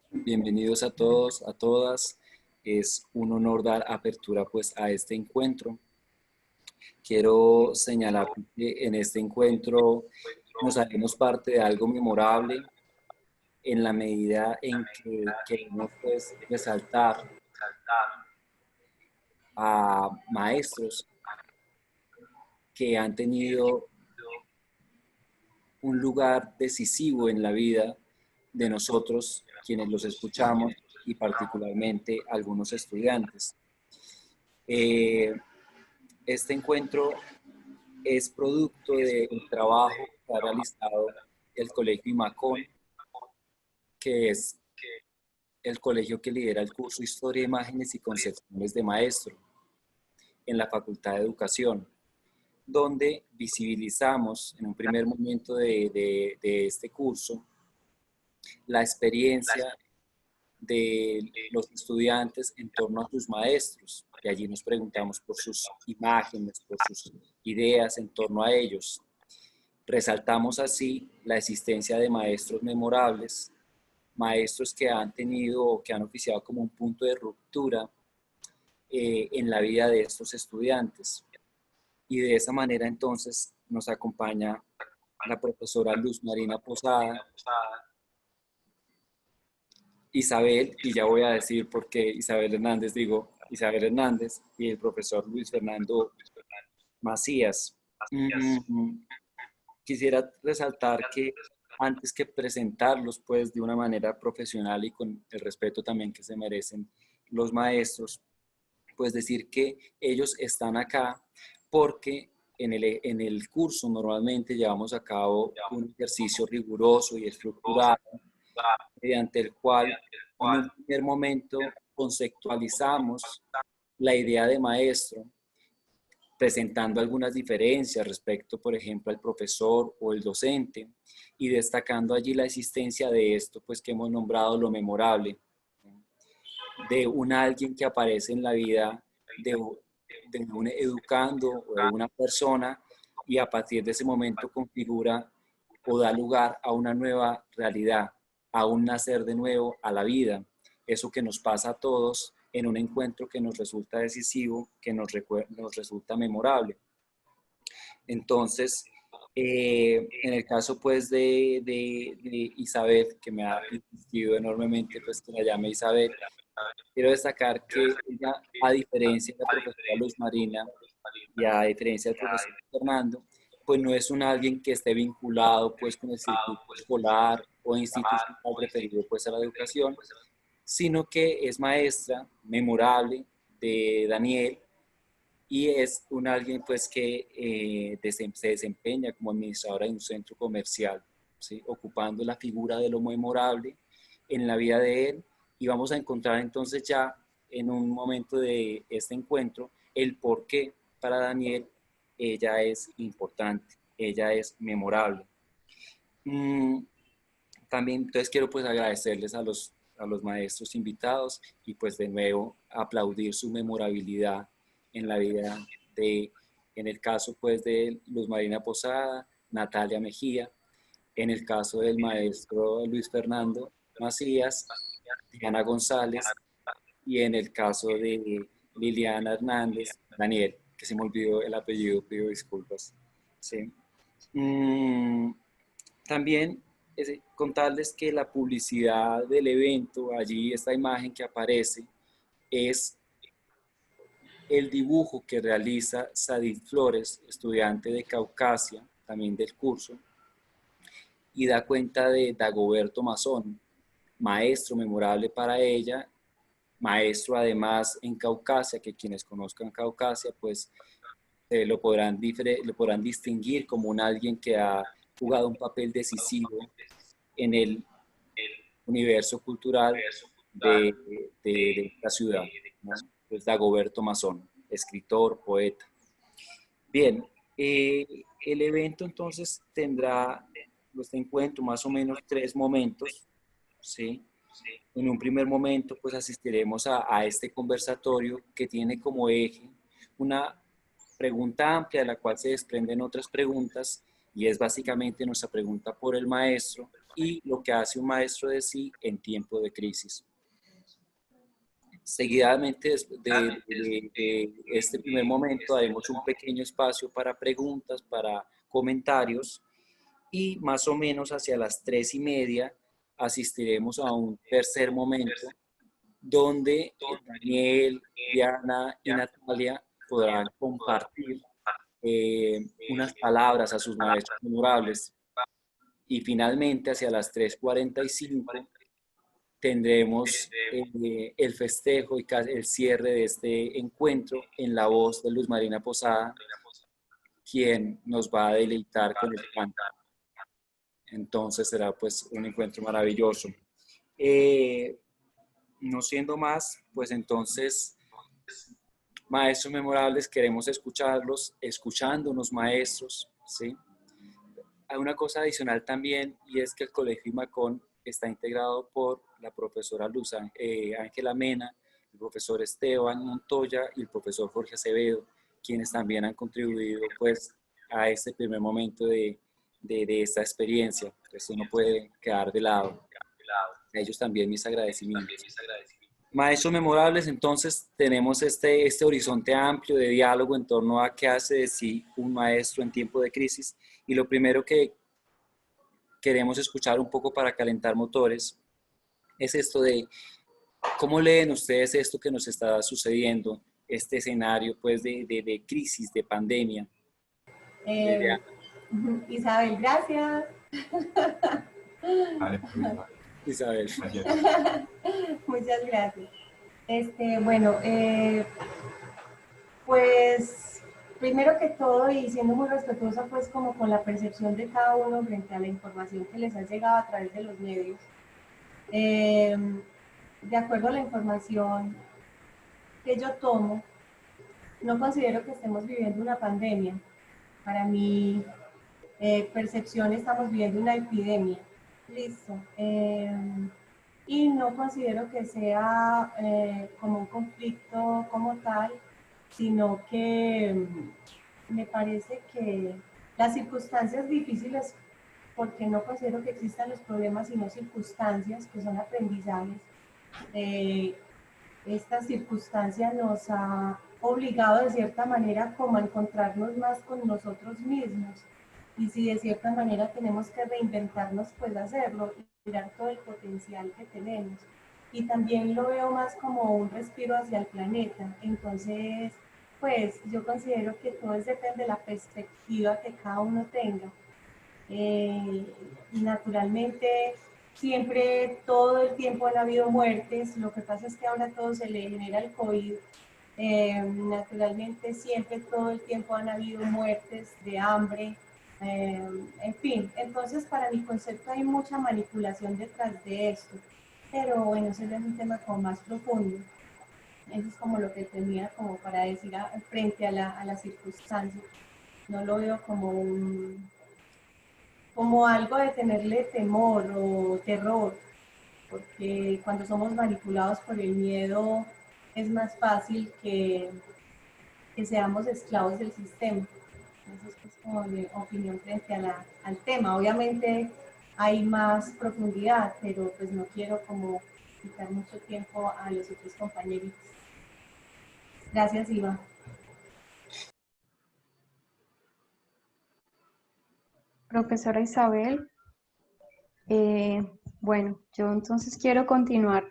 Bienvenidos a todos, a todas. Es un honor dar apertura pues a este encuentro. Quiero señalar que en este encuentro nos haremos parte de algo memorable en la medida en que queremos pues resaltar a maestros que han tenido un lugar decisivo en la vida de nosotros, quienes los escuchamos y particularmente algunos estudiantes. Eh, este encuentro es producto del trabajo que ha realizado el Colegio Imacón, que es el colegio que lidera el curso Historia, Imágenes y Concepciones de Maestro en la Facultad de Educación, donde visibilizamos en un primer momento de este curso la experiencia de los estudiantes en torno a sus maestros. Y allí nos preguntamos por sus imágenes, por sus ideas en torno a ellos. Resaltamos así la existencia de maestros memorables, maestros que han tenido o que han oficiado como un punto de ruptura en la vida de estos estudiantes. Y de esa manera entonces nos acompaña la profesora Luz Marina Posada, Isabel, y ya voy a decir por qué Isabel Hernández, digo Isabel Hernández, y el profesor Luis Fernando Macías. Quisiera resaltar que antes que presentarlos pues de una manera profesional y con el respeto también que se merecen los maestros, pues decir que ellos están acá porque en el curso normalmente llevamos a cabo un ejercicio riguroso y estructurado mediante el cual en un primer momento conceptualizamos la idea de maestro, presentando algunas diferencias respecto, por ejemplo, al profesor o el docente, y destacando allí la existencia de esto, pues que hemos nombrado lo memorable, de un alguien que aparece en la vida de un educando o de una persona y a partir de ese momento configura o da lugar a una nueva realidad, a un nacer de nuevo a la vida. Eso que nos pasa a todos en un encuentro que nos resulta decisivo, que nos resulta memorable. Entonces, en el caso pues de Isabel, que me ha insistido enormemente pues que la llame Isabel, quiero destacar que ella, a diferencia de la profesora Luz Marina y a diferencia del profesor Fernando, pues no es un alguien que esté vinculado pues con el circuito escolar o institucional referido pues a la educación, sino que es maestra memorable de Daniel y es un alguien pues que se desempeña como administradora de un centro comercial, ¿sí? Ocupando la figura de lo memorable en la vida de él, y vamos a encontrar entonces ya en un momento de este encuentro el por qué para Daniel ella es importante, ella es memorable. Mm, También entonces quiero pues agradecerles a los maestros invitados y pues de nuevo aplaudir su memorabilidad en la vida de, en el caso pues de Luz Marina Posada, Natalia Mejía, en el caso del maestro Luis Fernando Macías, Diana González y en el caso de Liliana Hernández, Daniel, que se me olvidó el apellido, pido disculpas. ¿Sí? Mm, También contarles que la publicidad del evento, allí esta imagen que aparece, es el dibujo que realiza Sadie Flores, estudiante de Caucasia, también del curso, y da cuenta de Dagoberto Mazón, maestro memorable para ella, maestro además en Caucasia, que quienes conozcan Caucasia, pues lo podrán distinguir como un alguien que ha jugado un papel decisivo en el universo cultural de esta ciudad, ¿no? Pues Dagoberto Mazón, escritor, poeta. Bien, el evento entonces tendrá, este encuentro, más o menos 3 momentos, ¿sí? En un primer momento, pues asistiremos a este conversatorio que tiene como eje una pregunta amplia de la cual se desprenden otras preguntas y es básicamente nuestra pregunta por el maestro y lo que hace un maestro de sí en tiempo de crisis. Seguidamente de este primer momento haremos un pequeño espacio para preguntas, para comentarios, y más o menos hacia las 3:30 asistiremos a un tercer momento donde Daniel, Diana y Natalia podrán compartir unas palabras a sus maestros memorables. Y finalmente, hacia las 3:45 tendremos el festejo y el cierre de este encuentro en la voz de Luz Marina Posada, quien nos va a deleitar con el canto. Entonces será pues un encuentro maravilloso. No siendo más, pues entonces, maestros memorables, queremos escucharlos, escuchándonos maestros, ¿sí? Hay una cosa adicional también, y es que el Colegio IMACON está integrado por la profesora Luz Ángela Mena, el profesor Esteban Montoya y el profesor Jorge Acevedo, quienes también han contribuido pues a este primer momento de esta experiencia. Esto no puede quedar de lado. A ellos también mis agradecimientos. Maestros memorables, entonces tenemos este horizonte amplio de diálogo en torno a qué hace de sí un maestro en tiempo de crisis. Y lo primero que queremos escuchar un poco para calentar motores es esto de cómo leen ustedes esto que nos está sucediendo, este escenario pues de crisis, de pandemia. Isabel, gracias. Vale, Isabel. Muchas gracias. Bueno, pues primero que todo, y siendo muy respetuosa pues como con la percepción de cada uno frente a la información que les ha llegado a través de los medios, de acuerdo a la información que yo tomo, no considero que estemos viviendo una pandemia. Para mi percepción estamos viviendo una epidemia. Listo. Y no considero que sea como un conflicto como tal, sino que me parece que las circunstancias difíciles, porque no considero que existan los problemas, sino circunstancias que son aprendizajes. Esta circunstancia nos ha obligado de cierta manera como a encontrarnos más con nosotros mismos. Y si de cierta manera tenemos que reinventarnos, pues hacerlo y mirar todo el potencial que tenemos. Y también lo veo más como un respiro hacia el planeta. Entonces, pues yo considero que todo depende de la perspectiva que cada uno tenga. Naturalmente, siempre, todo el tiempo han habido muertes. Lo que pasa es que ahora todo se le genera el COVID. Naturalmente, siempre, todo el tiempo han habido muertes de hambre. En fin, entonces para mi concepto hay mucha manipulación detrás de esto, pero bueno, ese es un tema como más profundo. Eso es como lo que tenía como para decir frente a la circunstancia. No lo veo como algo de tenerle temor o terror, porque cuando somos manipulados por el miedo es más fácil que seamos esclavos del sistema. Entonces, pues como mi opinión frente al tema. Obviamente hay más profundidad, pero pues no quiero como quitar mucho tiempo a los otros compañeros. Gracias, Iva. Profesora Isabel, bueno, yo entonces quiero continuar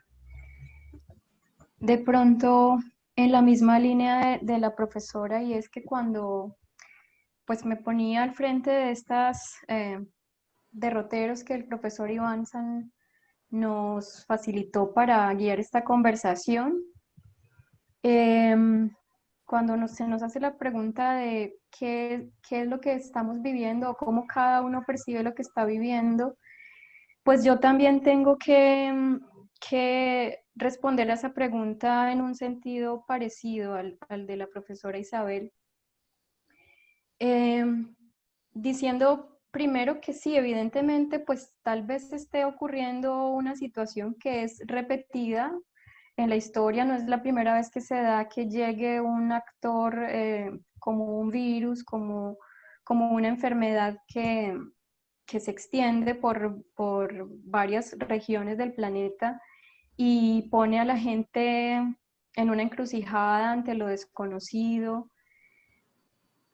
de pronto en la misma línea de la profesora, y es que cuando pues me ponía al frente de estas derroteros que el profesor Iván San nos facilitó para guiar esta conversación, cuando se nos hace la pregunta de qué es lo que estamos viviendo o cómo cada uno percibe lo que está viviendo, pues yo también tengo que responder a esa pregunta en un sentido parecido al de la profesora Isabel, diciendo primero que sí, evidentemente, pues tal vez esté ocurriendo una situación que es repetida en la historia. No es la primera vez que se da que llegue un actor como un virus, como como una enfermedad que se extiende por varias regiones del planeta y pone a la gente en una encrucijada ante lo desconocido.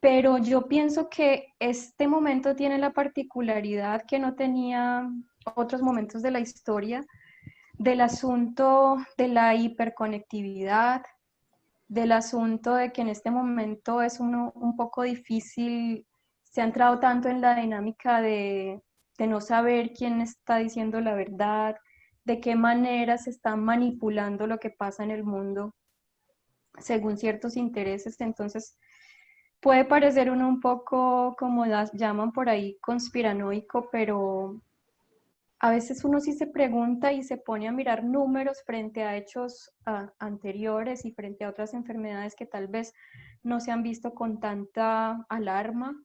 Pero yo pienso que este momento tiene la particularidad que no tenía otros momentos de la historia, del asunto de la hiperconectividad, del asunto de que en este momento es un poco difícil, se ha entrado tanto en la dinámica de no saber quién está diciendo la verdad, de qué manera se está manipulando lo que pasa en el mundo según ciertos intereses. Entonces puede parecer uno un poco, como las llaman por ahí, conspiranoico, pero a veces uno sí se pregunta y se pone a mirar números frente a hechos anteriores y frente a otras enfermedades que tal vez no se han visto con tanta alarma.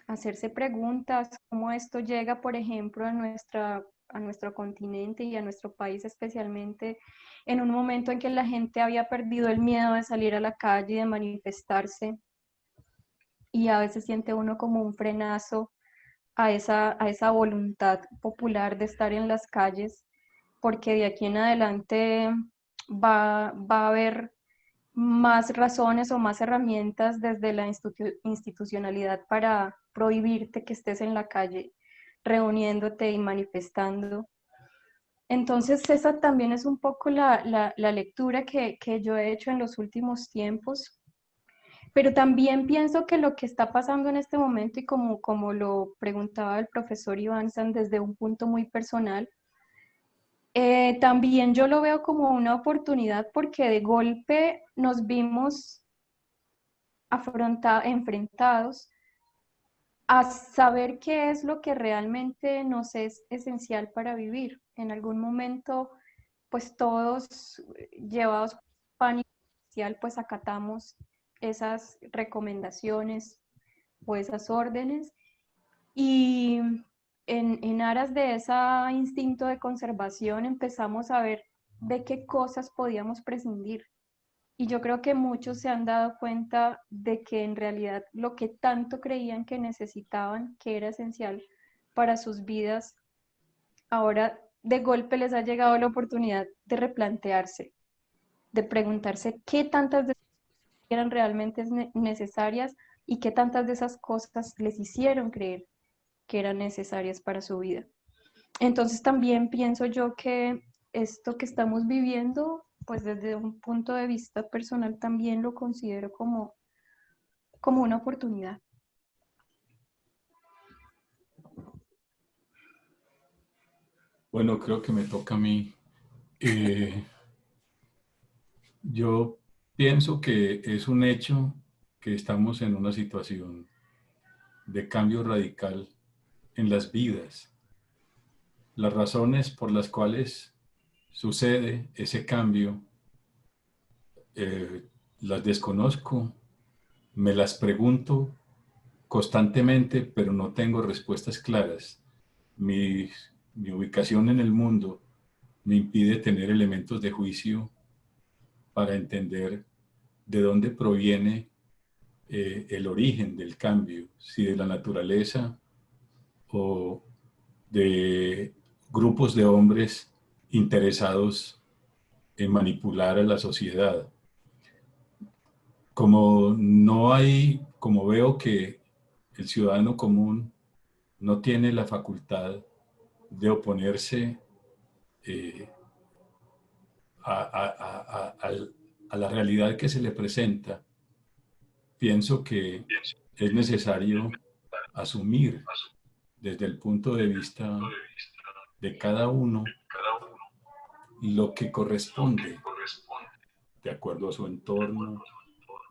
Hacerse preguntas, cómo esto llega, por ejemplo, a nuestro continente y a nuestro país especialmente, en un momento en que la gente había perdido el miedo de salir a la calle y de manifestarse, y a veces siente uno como un frenazo a esa voluntad popular de estar en las calles, porque de aquí en adelante va a haber más razones o más herramientas desde la institucionalidad para prohibirte que estés en la calle reuniéndote y manifestando. Entonces esa también es un poco la lectura que yo he hecho en los últimos tiempos, pero también pienso que lo que está pasando en este momento, y como lo preguntaba el profesor Iván San desde un punto muy personal, también yo lo veo como una oportunidad porque de golpe nos vimos enfrentados a saber qué es lo que realmente nos es esencial para vivir. En algún momento, pues todos llevados por pánico social, pues acatamos esas recomendaciones o esas órdenes y en aras de ese instinto de conservación empezamos a ver de qué cosas podíamos prescindir. Y yo creo que muchos se han dado cuenta de que en realidad lo que tanto creían que necesitaban, que era esencial para sus vidas, ahora de golpe les ha llegado la oportunidad de replantearse, de preguntarse qué tantas de esas cosas eran realmente necesarias y qué tantas de esas cosas les hicieron creer que eran necesarias para su vida. Entonces también pienso yo que esto que estamos viviendo, pues desde un punto de vista personal también lo considero como una oportunidad. Bueno, creo que me toca a mí. Yo pienso que es un hecho que estamos en una situación de cambio radical en las vidas. Las razones por las cuales sucede ese cambio las desconozco, me las pregunto constantemente, pero no tengo respuestas claras. Mi ubicación en el mundo me impide tener elementos de juicio para entender de dónde proviene el origen del cambio, si de la naturaleza o de grupos de hombres interesados en manipular a la sociedad. Como veo que el ciudadano común no tiene la facultad de oponerse eh, a la realidad que se le presenta, pienso que es necesario asumir desde el punto de vista de cada uno lo que corresponde de acuerdo a su entorno,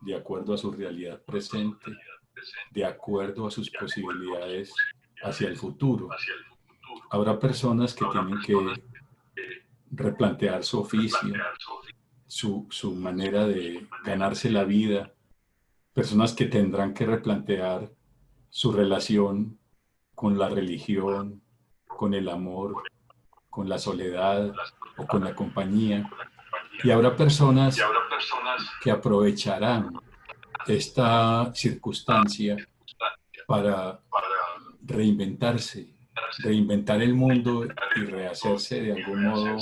de acuerdo a su realidad presente, de acuerdo a sus posibilidades hacia el futuro. Habrá personas que tienen que replantear su oficio, su manera de ganarse la vida, personas que tendrán que replantear su relación con la religión, con el amor, con la soledad o con la compañía. Y habrá personas que aprovecharán esta circunstancia para reinventarse, reinventar el mundo y rehacerse de algún modo,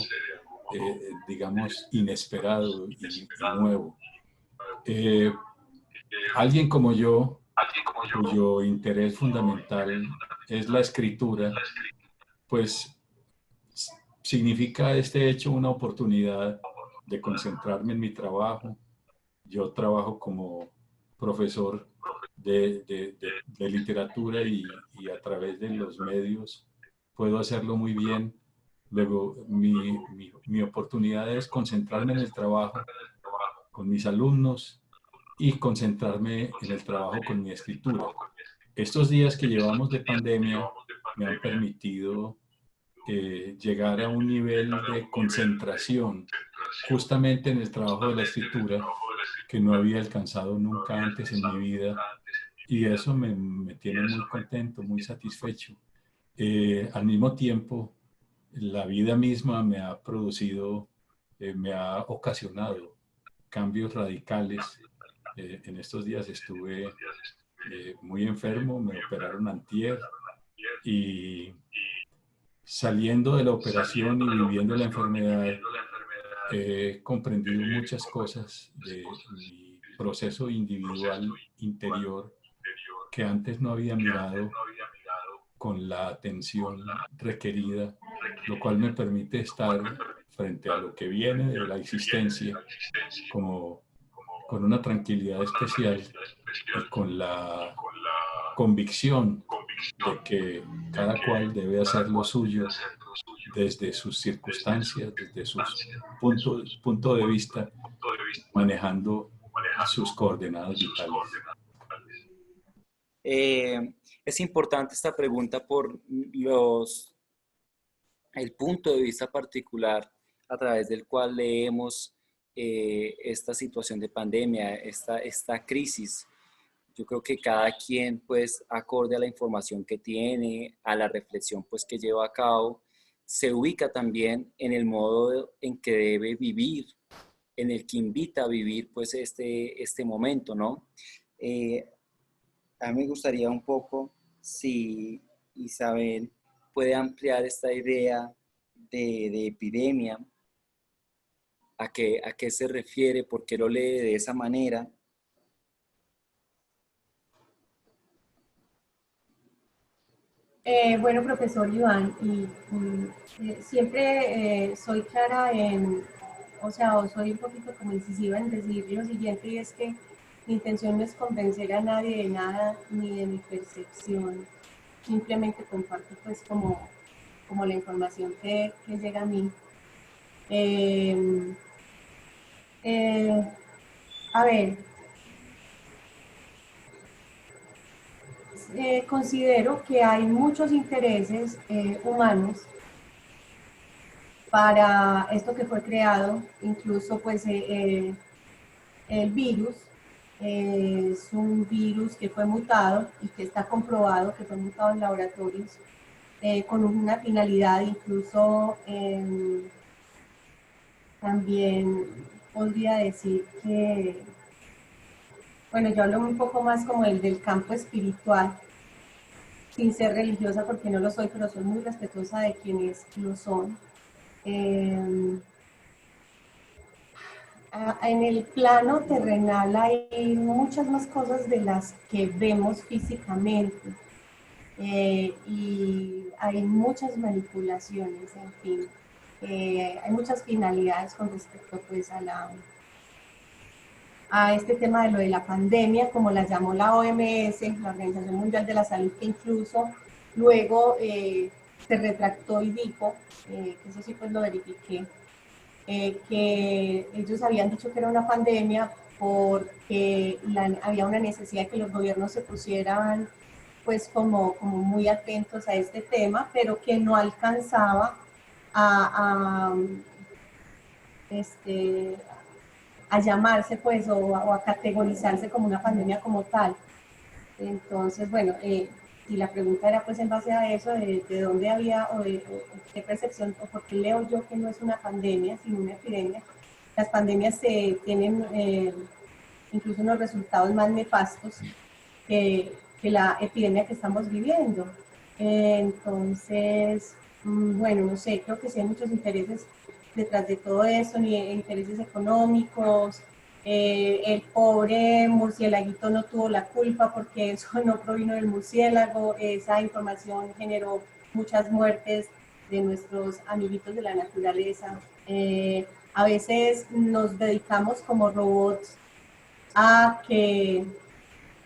digamos, inesperado y nuevo. Alguien como yo, cuyo interés fundamental es la escritura, pues significa este hecho una oportunidad de concentrarme en mi trabajo. Yo trabajo como profesor de literatura y a través de los medios puedo hacerlo muy bien. Luego, mi oportunidad es concentrarme en el trabajo con mis alumnos y concentrarme en el trabajo con mi escritura. Estos días que llevamos de pandemia me han permitido llegar a un nivel de concentración justamente en el trabajo de la escritura que no había alcanzado nunca antes en mi vida, y eso me tiene muy contento, muy satisfecho. Al mismo tiempo, la vida misma me ha producido, me ha ocasionado cambios radicales. En estos días estuve muy enfermo, me operaron antier, y saliendo de la operación y viviendo la enfermedad, he comprendido muchas cosas de mi proceso individual interior que antes no había mirado con la atención requerida, lo cual me permite estar frente a lo que viene de la existencia como con una tranquilidad especial y con la convicción de que cada cual debe hacer lo suyo desde sus circunstancias, desde sus punto de vista, manejando sus coordenadas vitales. Es importante esta pregunta por el punto de vista particular a través del cual leemos esta situación de pandemia, esta crisis. Yo creo que cada quien, pues, acorde a la información que tiene, a la reflexión, pues, que lleva a cabo, se ubica también en el modo en que debe vivir, en el que invita a vivir, pues, este momento, ¿no? A mí me gustaría un poco si Isabel puede ampliar esta idea de epidemia, a qué se refiere, por qué lo lee de esa manera. Bueno, profesor Iván, siempre soy clara o soy un poquito como incisiva en decir lo siguiente, y es que mi intención no es convencer a nadie de nada ni de mi percepción, simplemente comparto pues como la información que llega a mí. A ver, considero que hay muchos intereses humanos para esto que fue creado, incluso pues el virus es un virus que fue mutado y que está comprobado que fue mutado en laboratorios con una finalidad, incluso también podría decir que, bueno, yo hablo un poco más como el del campo espiritual, sin ser religiosa porque no lo soy, pero soy muy respetuosa de quienes lo son. En el plano terrenal hay muchas más cosas de las que vemos físicamente y hay muchas manipulaciones, en fin, hay muchas finalidades con respecto pues a este tema de lo de la pandemia, como la llamó la OMS, la Organización Mundial de la Salud, que incluso luego se retractó y dijo, que eso sí pues lo verifiqué, que ellos habían dicho que era una pandemia porque había una necesidad de que los gobiernos se pusieran pues como muy atentos a este tema, pero que no alcanzaba a llamarse pues o a categorizarse como una pandemia como tal. Entonces, bueno, y la pregunta era pues en base a eso, de dónde había o qué percepción, o por qué leo yo que no es una pandemia, sino una epidemia. Las pandemias se tienen incluso unos resultados más nefastos que la epidemia que estamos viviendo. Entonces, bueno, no sé, creo que sí hay muchos intereses detrás de todo eso, ni intereses económicos. El pobre murciélaguito no tuvo la culpa porque eso no provino del murciélago. Esa información generó muchas muertes de nuestros amiguitos de la naturaleza. A veces nos dedicamos como robots a que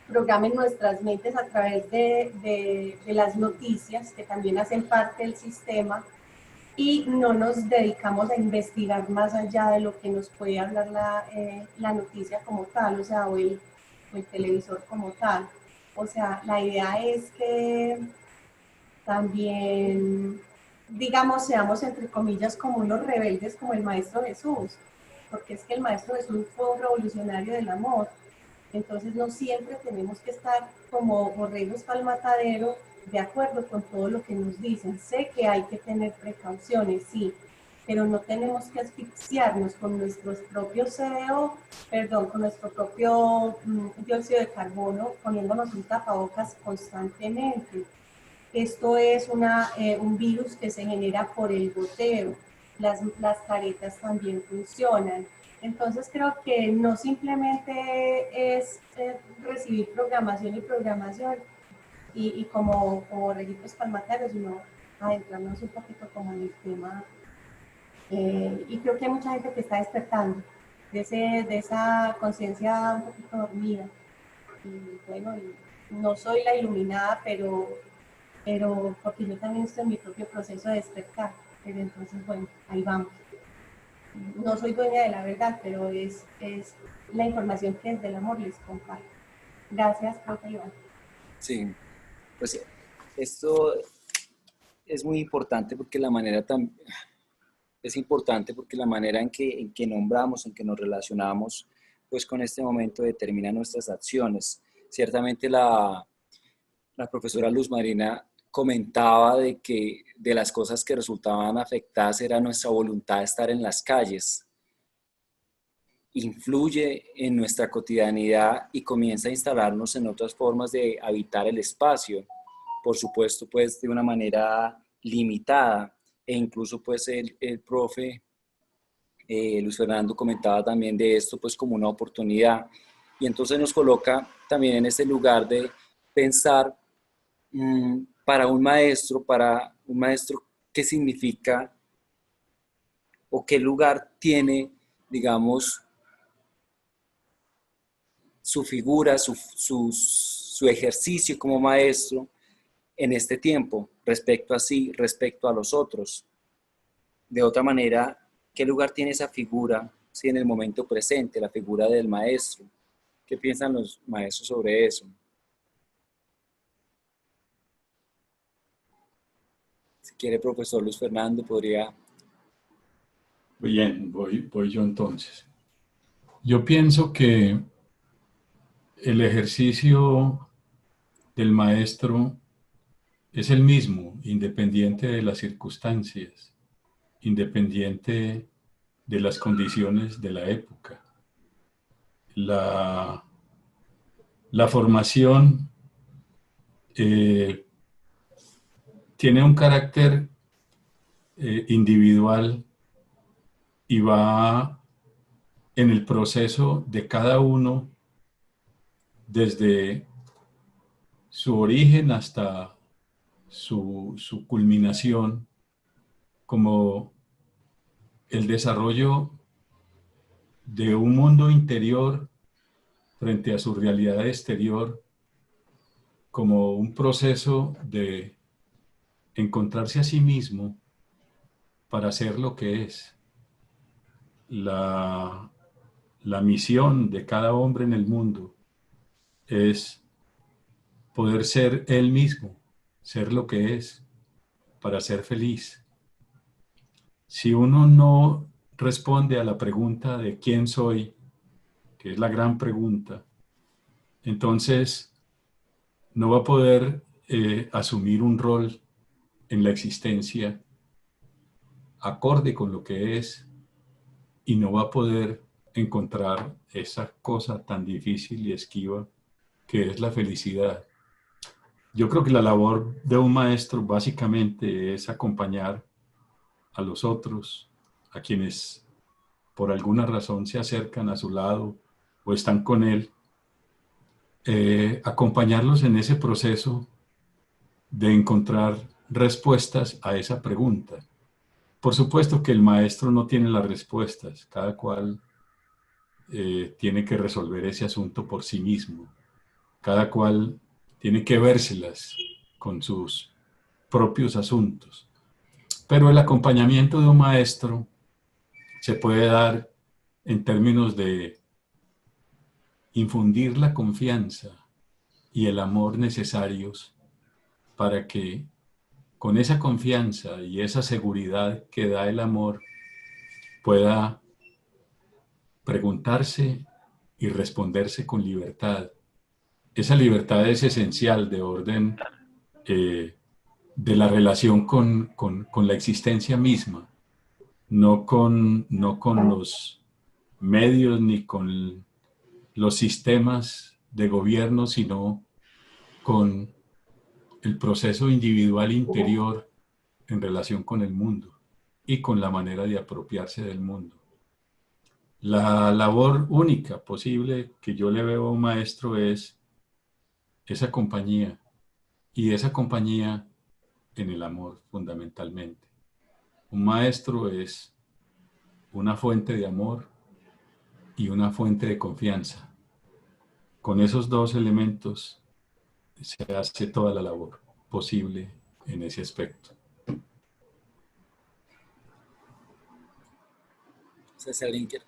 programen nuestras mentes a través de las noticias, que también hacen parte del sistema, y no nos dedicamos a investigar más allá de lo que nos puede hablar la noticia como tal, o sea, o el televisor como tal. O sea, la idea es que también, digamos, seamos entre comillas como unos rebeldes como el Maestro Jesús, porque es que el Maestro Jesús fue un revolucionario del amor. Entonces no siempre tenemos que estar como borregos para el matadero, de acuerdo con todo lo que nos dicen. Sé que hay que tener precauciones, sí, pero no tenemos que asfixiarnos con nuestros propios CO, perdón, con nuestro propio dióxido de carbono, poniéndonos un tapabocas constantemente. Esto es un virus que se genera por el goteo. Las caretas también funcionan. Entonces creo que no simplemente es recibir programación y programación y como reguitos palmateros, sino adentrarnos un poquito como en el tema. Y creo que hay mucha gente que está despertando de esa conciencia un poquito dormida. Y bueno, no soy la iluminada, pero porque yo también estoy en mi propio proceso de despertar. Pero entonces, bueno, ahí vamos. No soy dueña de la verdad, pero es la información que desde el amor les comparto. Gracias, profe Iván. Sí, pues esto es muy importante porque la manera es importante porque la manera en que nombramos, en que nos relacionamos, pues con este momento determina nuestras acciones. Ciertamente la profesora Luz Marina comentaba de que de las cosas que resultaban afectadas era nuestra voluntad de estar en las calles. Influye en nuestra cotidianidad y comienza a instalarnos en otras formas de habitar el espacio. Por supuesto, pues de una manera limitada. E incluso pues el profe Luis Fernando comentaba también de esto pues como una oportunidad. Y entonces nos coloca también en ese lugar de pensar para un maestro, ¿qué significa o qué lugar tiene, digamos, su figura, su ejercicio como maestro en este tiempo, respecto a los otros? De otra manera, ¿qué lugar tiene esa figura, sí, en el momento presente, la figura del maestro? ¿Qué piensan los maestros sobre eso? Si quiere, profesor Luis Fernando, podría... Bien, voy yo entonces. Yo pienso que el ejercicio del maestro es el mismo, independiente de las circunstancias, independiente de las condiciones de la época. La formación tiene un carácter individual y va en el proceso de cada uno desde su origen hasta su culminación, como el desarrollo de un mundo interior frente a su realidad exterior, como un proceso de encontrarse a sí mismo para ser lo que es. La misión de cada hombre en el mundo es poder ser él mismo, ser lo que es, para ser feliz. Si uno no responde a la pregunta de quién soy, que es la gran pregunta, entonces no va a poder asumir un rol en la existencia acorde con lo que es y no va a poder encontrar esa cosa tan difícil y esquiva que es la felicidad. Yo creo que la labor de un maestro básicamente es acompañar a los otros, a quienes por alguna razón se acercan a su lado o están con él, acompañarlos en ese proceso de encontrar respuestas a esa pregunta. Por supuesto que el maestro no tiene las respuestas, cada cual tiene que resolver ese asunto por sí mismo, cada cual tiene que vérselas con sus propios asuntos. Pero el acompañamiento de un maestro se puede dar en términos de infundir la confianza y el amor necesarios para que con esa confianza y esa seguridad que da el amor pueda preguntarse y responderse con libertad. Esa libertad es esencial de orden de la relación con la existencia misma, no con los medios ni con los sistemas de gobierno, sino con el proceso individual interior en relación con el mundo y con la manera de apropiarse del mundo. La labor única posible que yo le veo a un maestro es esa compañía, y esa compañía en el amor fundamentalmente. Un maestro es una fuente de amor y una fuente de confianza. Con esos dos elementos se hace toda la labor posible en ese aspecto. César Linker,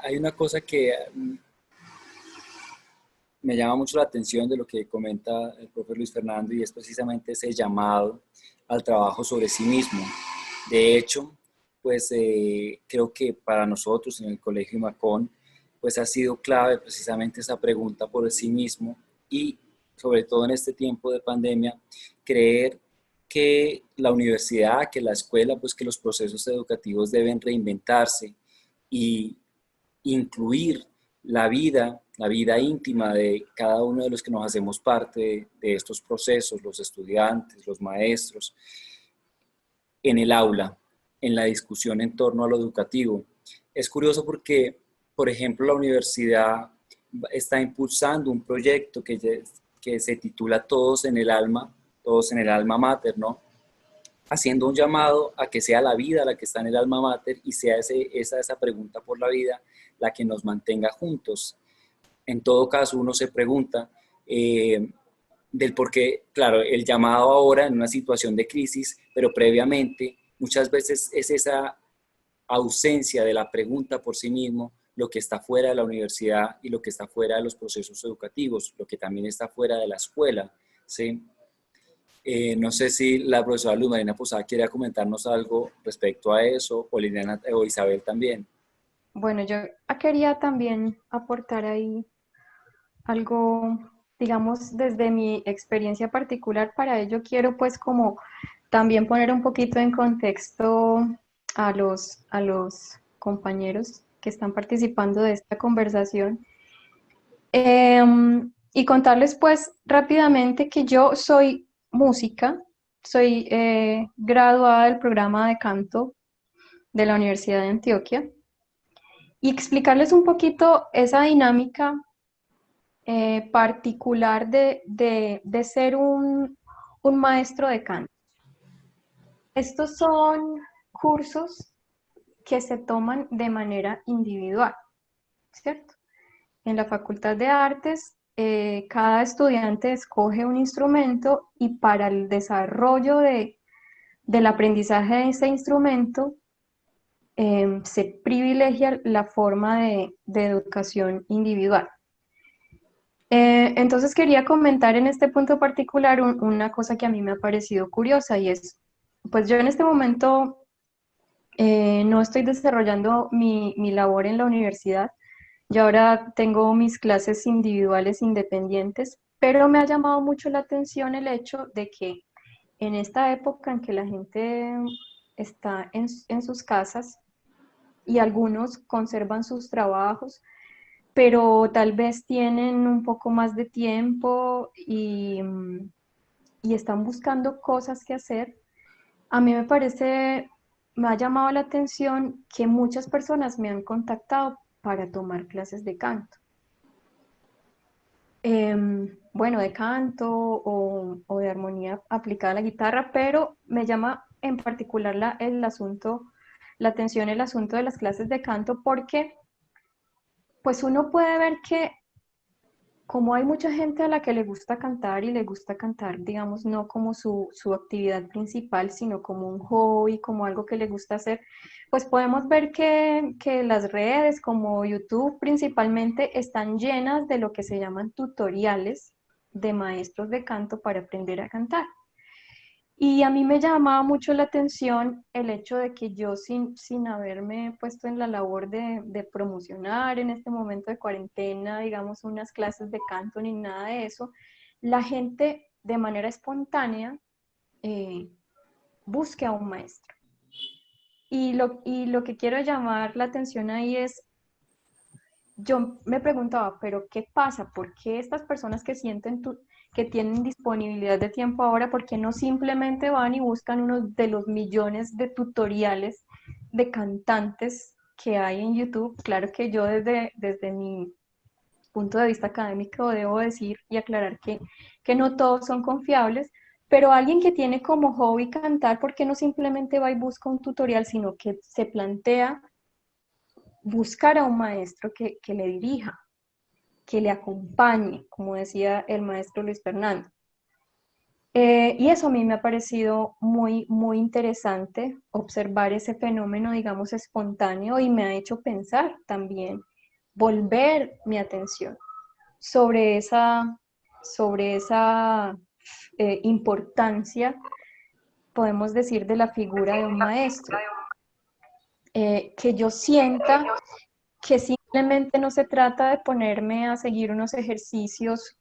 hay una cosa que me llama mucho la atención de lo que comenta el profe Luis Fernando, y es precisamente ese llamado al trabajo sobre sí mismo. De hecho, pues creo que para nosotros en el Colegio Macón, pues ha sido clave precisamente esa pregunta por sí mismo, y sobre todo en este tiempo de pandemia, creer que la universidad, que la escuela, pues que los procesos educativos deben reinventarse y incluir la vida íntima de cada uno de los que nos hacemos parte de estos procesos, los estudiantes, los maestros, en el aula, en la discusión en torno a lo educativo. Es curioso porque, por ejemplo, la universidad está impulsando un proyecto que se titula Todos en el alma mater, ¿no? Haciendo un llamado a que sea la vida la que está en el alma mater y sea esa pregunta por la vida la que nos mantenga juntos. En todo caso, uno se pregunta del por qué, claro, el llamado ahora en una situación de crisis, pero previamente muchas veces es esa ausencia de la pregunta por sí mismo lo que está fuera de la universidad y lo que está fuera de los procesos educativos, lo que también está fuera de la escuela, ¿sí? No sé si la profesora Luz Marina Posada quiere comentarnos algo respecto a eso, o Liliana o Isabel también. Bueno, yo quería también aportar ahí algo, digamos, desde mi experiencia particular. Para ello quiero pues como también poner un poquito en contexto a los compañeros que están participando de esta conversación. Y contarles pues rápidamente que yo soy música, soy graduada del programa de canto de la Universidad de Antioquia, y explicarles un poquito esa dinámica particular de ser un maestro de canto. Estos son cursos que se toman de manera individual, ¿cierto? En la Facultad de Artes, cada estudiante escoge un instrumento, y para el desarrollo del aprendizaje de ese instrumento se privilegia la forma de educación individual. Entonces quería comentar en este punto particular una cosa que a mí me ha parecido curiosa, y es, pues yo en este momento no estoy desarrollando mi labor en la universidad. Yo ahora tengo mis clases individuales independientes, pero me ha llamado mucho la atención el hecho de que en esta época en que la gente está en sus casas, y algunos conservan sus trabajos, pero tal vez tienen un poco más de tiempo y están buscando cosas que hacer. A mí me ha llamado la atención que muchas personas me han contactado para tomar clases de canto. Bueno, de canto o de armonía aplicada a la guitarra, pero me llama en particular la atención el asunto de las clases de canto porque pues uno puede ver que como hay mucha gente a la que le gusta cantar y le gusta cantar, digamos, no como su actividad principal, sino como un hobby, como algo que le gusta hacer, pues podemos ver que las redes como YouTube principalmente están llenas de lo que se llaman tutoriales de maestros de canto para aprender a cantar. Y a mí me llamaba mucho la atención el hecho de que yo sin haberme puesto en la labor de promocionar en este momento de cuarentena, digamos, unas clases de canto ni nada de eso, la gente de manera espontánea eh, busque a un maestro. Y lo que quiero llamar la atención ahí es, yo me preguntaba, pero ¿qué pasa? ¿Por qué estas personas que tienen disponibilidad de tiempo ahora, por qué no simplemente van y buscan uno de los millones de tutoriales de cantantes que hay en YouTube? Claro que yo desde mi punto de vista académico debo decir y aclarar que no todos son confiables, pero alguien que tiene como hobby cantar, ¿por qué no simplemente va y busca un tutorial, sino que se plantea buscar a un maestro que le dirija, que le acompañe, como decía el maestro Luis Fernando? Y eso a mí me ha parecido muy interesante, observar ese fenómeno, digamos, espontáneo, y me ha hecho pensar también, volver mi atención sobre esa importancia, podemos decir, de la figura de un maestro. Que yo sienta que simplemente no se trata de ponerme a seguir unos ejercicios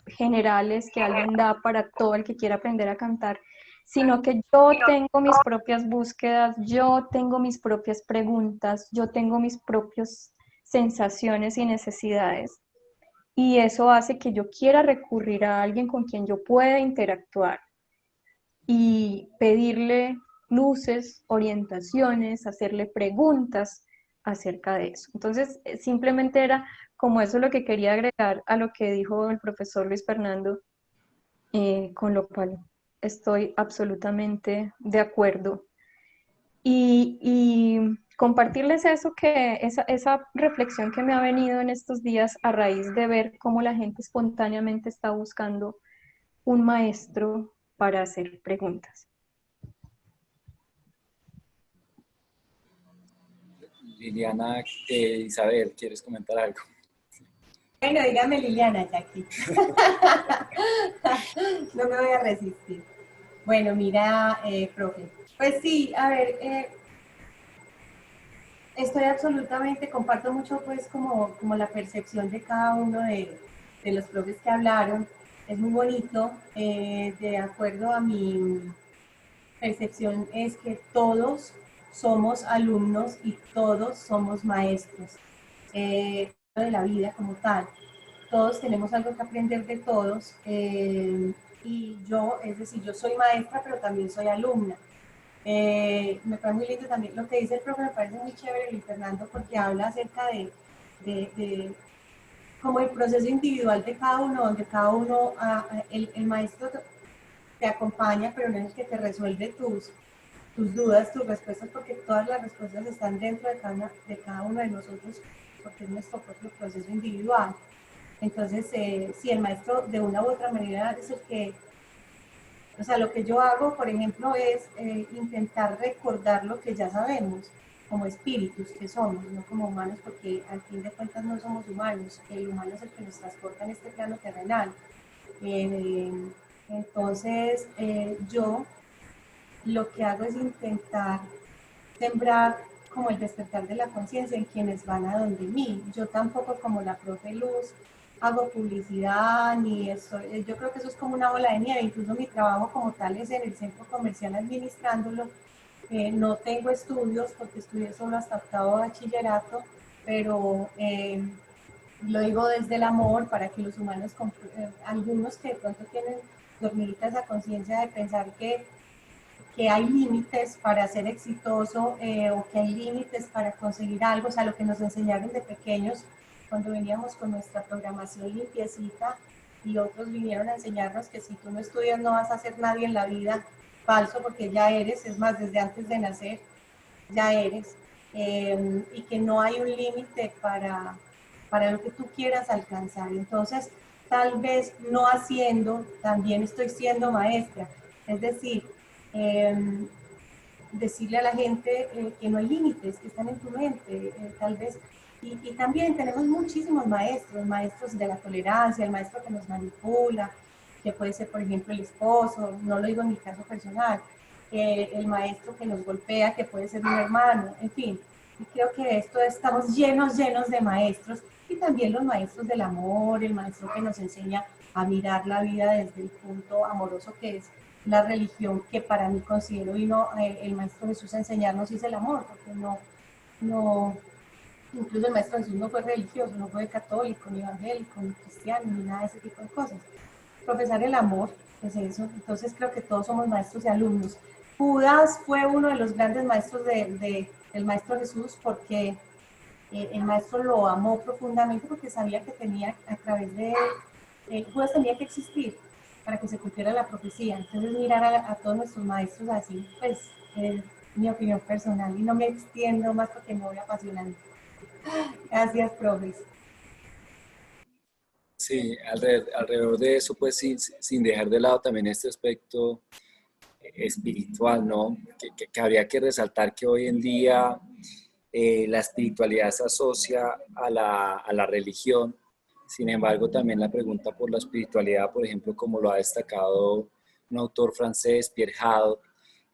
generales que alguien da para todo el que quiera aprender a cantar, sino que yo tengo mis propias búsquedas, yo tengo mis propias preguntas, yo tengo mis propias sensaciones y necesidades. Y eso hace que yo quiera recurrir a alguien con quien yo pueda interactuar y pedirle luces, orientaciones, hacerle preguntas acerca de eso. Entonces, simplemente era como eso lo que quería agregar a lo que dijo el profesor Luis Fernando, con lo cual estoy absolutamente de acuerdo. Y compartirles eso, esa reflexión que me ha venido en estos días a raíz de ver cómo la gente espontáneamente está buscando un maestro para hacer preguntas. Liliana, Isabel, ¿quieres comentar algo? Bueno, dígame Liliana, Jackie. No me voy a resistir. Bueno, mira, profe. Pues sí, a ver, estoy absolutamente, comparto mucho pues como la percepción de cada uno de los profes que hablaron. Es muy bonito, de acuerdo a mi percepción es que todos somos alumnos y todos somos maestros de la vida como tal. Todos tenemos algo que aprender de todos, y yo, es decir, yo soy maestra, pero también soy alumna. Me parece muy lindo también lo que dice el profe, me parece muy chévere, Luis Fernando, porque habla acerca de como el proceso individual de cada uno, donde cada uno, el maestro te acompaña, pero no es el que te resuelve tus dudas, tus respuestas, porque todas las respuestas están dentro de cada uno de nosotros, porque es nuestro propio proceso individual. Entonces, si el maestro de una u otra manera es el que, o sea, lo que yo hago, por ejemplo, es intentar recordar lo que ya sabemos, como espíritus que somos, no como humanos, porque al fin de cuentas no somos humanos, el humano es el que nos transporta en este plano terrenal. Eh, entonces, yo lo que hago es intentar sembrar como el despertar de la conciencia en quienes van a donde mí. Yo tampoco, como la profe Luz, hago publicidad ni eso. Yo creo que eso es como una bola de nieve. Incluso mi trabajo como tal es en el centro comercial administrándolo, No tengo estudios porque estudié solo hasta octavo bachillerato, pero lo digo desde el amor para que los humanos, algunos que de pronto tienen dormidita esa conciencia de pensar que hay límites para ser exitoso o que hay límites para conseguir algo, o sea, lo que nos enseñaron de pequeños cuando veníamos con nuestra programación limpiecita y otros vinieron a enseñarnos que si tú no estudias no vas a ser nadie en la vida, falso, porque ya eres, es más, desde antes de nacer ya eres, y que no hay un límite para lo que tú quieras alcanzar. Entonces, tal vez no haciendo, también estoy siendo maestra, es decir, decirle a la gente que no hay límites, que están en tu mente, tal vez. Y también tenemos muchísimos maestros, maestros de la tolerancia, el maestro que nos manipula, que puede ser, por ejemplo, el esposo, no lo digo en mi caso personal, el maestro que nos golpea, que puede ser un hermano, en fin. Y creo que esto estamos llenos de maestros, y también los maestros del amor, el maestro que nos enseña a mirar la vida desde el punto amoroso que es la religión, que para mí considero vino el Maestro Jesús a enseñarnos es el amor, porque incluso el Maestro Jesús no fue religioso, no fue católico, ni evangélico, ni cristiano, ni nada de ese tipo de cosas. Profesar el amor es eso, entonces creo que todos somos maestros y alumnos. Judas fue uno de los grandes maestros del Maestro Jesús porque el maestro lo amó profundamente porque sabía que tenía a través de Judas tenía que existir para que se cumpliera la profecía. Entonces mirar a todos nuestros maestros así, pues es mi opinión personal y no me extiendo más porque me voy apasionando. Gracias, profes. Sí, alrededor de eso, pues sin dejar de lado también este aspecto espiritual, ¿no? Que habría que resaltar que hoy en día la espiritualidad se asocia a la religión. Sin embargo, también la pregunta por la espiritualidad, por ejemplo, como lo ha destacado un autor francés, Pierre Hadot,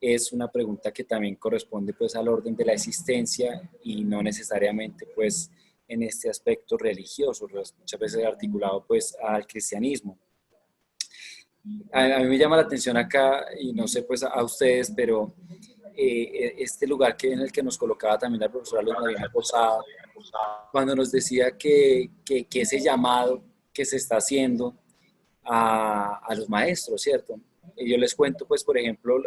es una pregunta que también corresponde pues al orden de la existencia y no necesariamente pues en este aspecto religioso, muchas veces articulado pues al cristianismo. A mí me llama la atención acá, y no sé pues a ustedes, pero este lugar en el que nos colocaba también la profesora Luz Marina Posada, cuando nos decía que ese llamado que se está haciendo a los maestros, ¿cierto? Y yo les cuento, pues, por ejemplo,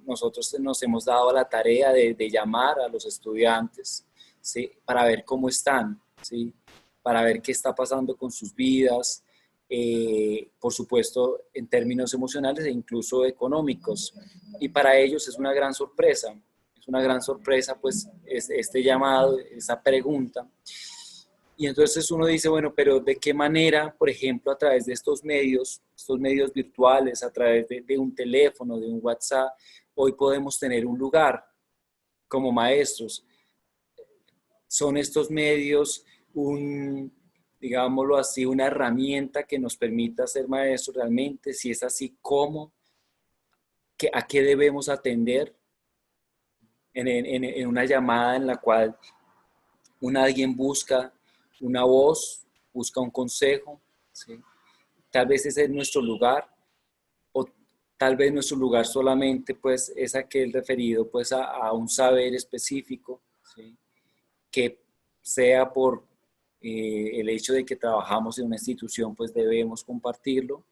nosotros nos hemos dado la tarea de llamar a los estudiantes, ¿sí? Para ver cómo están, ¿sí? Para ver qué está pasando con sus vidas, por supuesto, en términos emocionales e incluso económicos. Y para ellos es una gran sorpresa, pues, este llamado, esa pregunta. Y entonces uno dice, bueno, pero ¿de qué manera, por ejemplo, a través de estos medios virtuales, a través de un teléfono, de un WhatsApp, hoy podemos tener un lugar como maestros? Son estos medios digámoslo así, una herramienta que nos permita ser maestros realmente. Si es así, ¿cómo? ¿A qué debemos atender en una llamada en la cual alguien busca una voz, busca un consejo, ¿sí? Tal vez ese es nuestro lugar, o tal vez nuestro lugar solamente pues es aquel referido pues a un saber específico, ¿sí? Que sea por el hecho de que trabajamos en una institución, pues debemos compartirlo,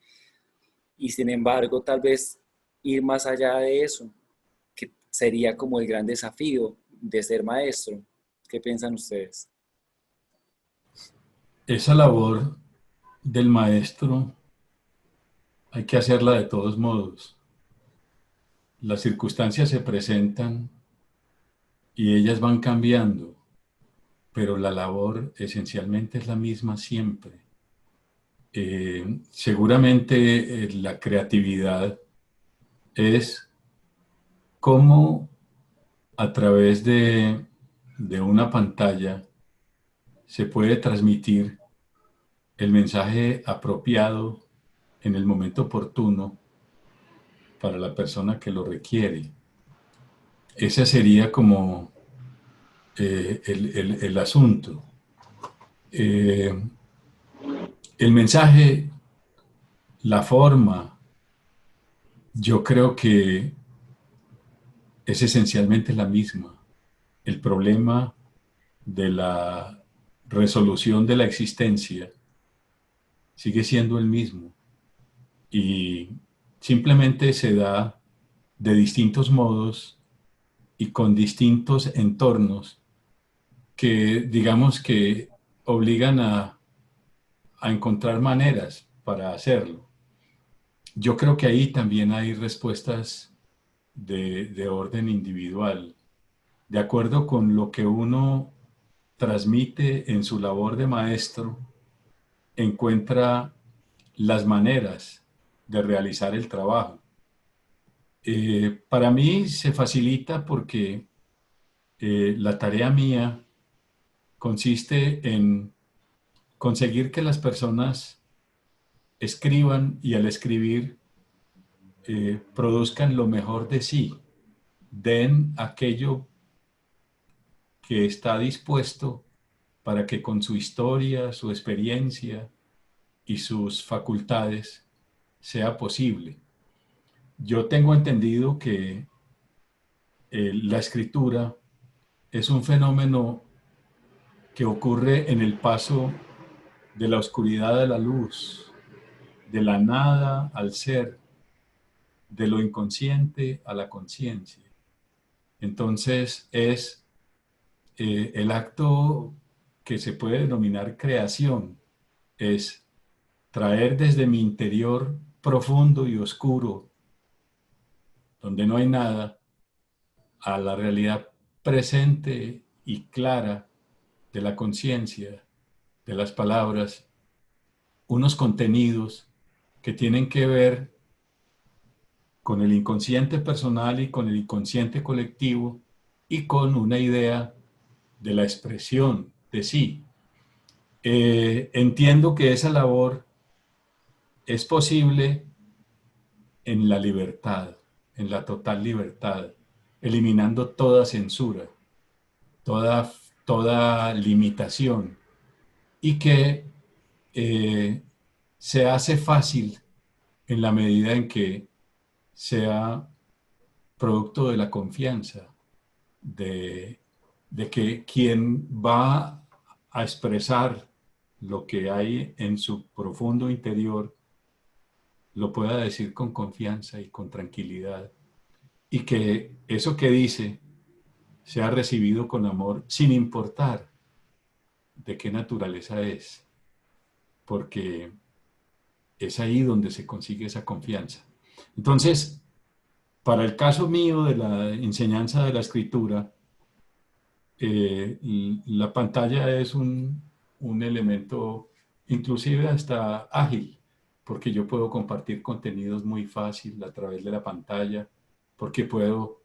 y sin embargo tal vez ir más allá de eso, que sería como el gran desafío de ser maestro. ¿Qué piensan ustedes? Esa labor del maestro hay que hacerla de todos modos. Las circunstancias se presentan y ellas van cambiando, pero la labor esencialmente es la misma siempre. Seguramente la creatividad es cómo a través de una pantalla se puede transmitir el mensaje apropiado en el momento oportuno para la persona que lo requiere. Ese sería como el asunto. El mensaje, la forma, yo creo que es esencialmente la misma. El problema de la resolución de la existencia sigue siendo el mismo y simplemente se da de distintos modos y con distintos entornos que digamos que obligan a encontrar maneras para hacerlo. Yo creo que ahí también hay respuestas de orden individual, de acuerdo con lo que uno transmite en su labor de maestro, encuentra las maneras de realizar el trabajo. Para mí se facilita porque la tarea mía consiste en conseguir que las personas escriban y al escribir produzcan lo mejor de sí, den aquello que está dispuesto para que con su historia, su experiencia y sus facultades sea posible. Yo tengo entendido que la escritura es un fenómeno que ocurre en el paso de la oscuridad a la luz, de la nada al ser, de lo inconsciente a la conciencia. Entonces es el acto que se puede denominar creación, es traer desde mi interior profundo y oscuro, donde no hay nada, a la realidad presente y clara de la conciencia, de las palabras, unos contenidos que tienen que ver con el inconsciente personal y con el inconsciente colectivo y con una idea de la expresión de sí. Entiendo que esa labor es posible en la libertad, en la total libertad, eliminando toda censura, toda, toda limitación, y que se hace fácil en la medida en que sea producto de la confianza, de, de que quien va a expresar lo que hay en su profundo interior lo pueda decir con confianza y con tranquilidad, y que eso que dice sea recibido con amor sin importar de qué naturaleza es, porque es ahí donde se consigue esa confianza. Entonces, para el caso mío de la enseñanza de la escritura, la pantalla es un elemento inclusive hasta ágil, porque yo puedo compartir contenidos muy fácil a través de la pantalla, porque puedo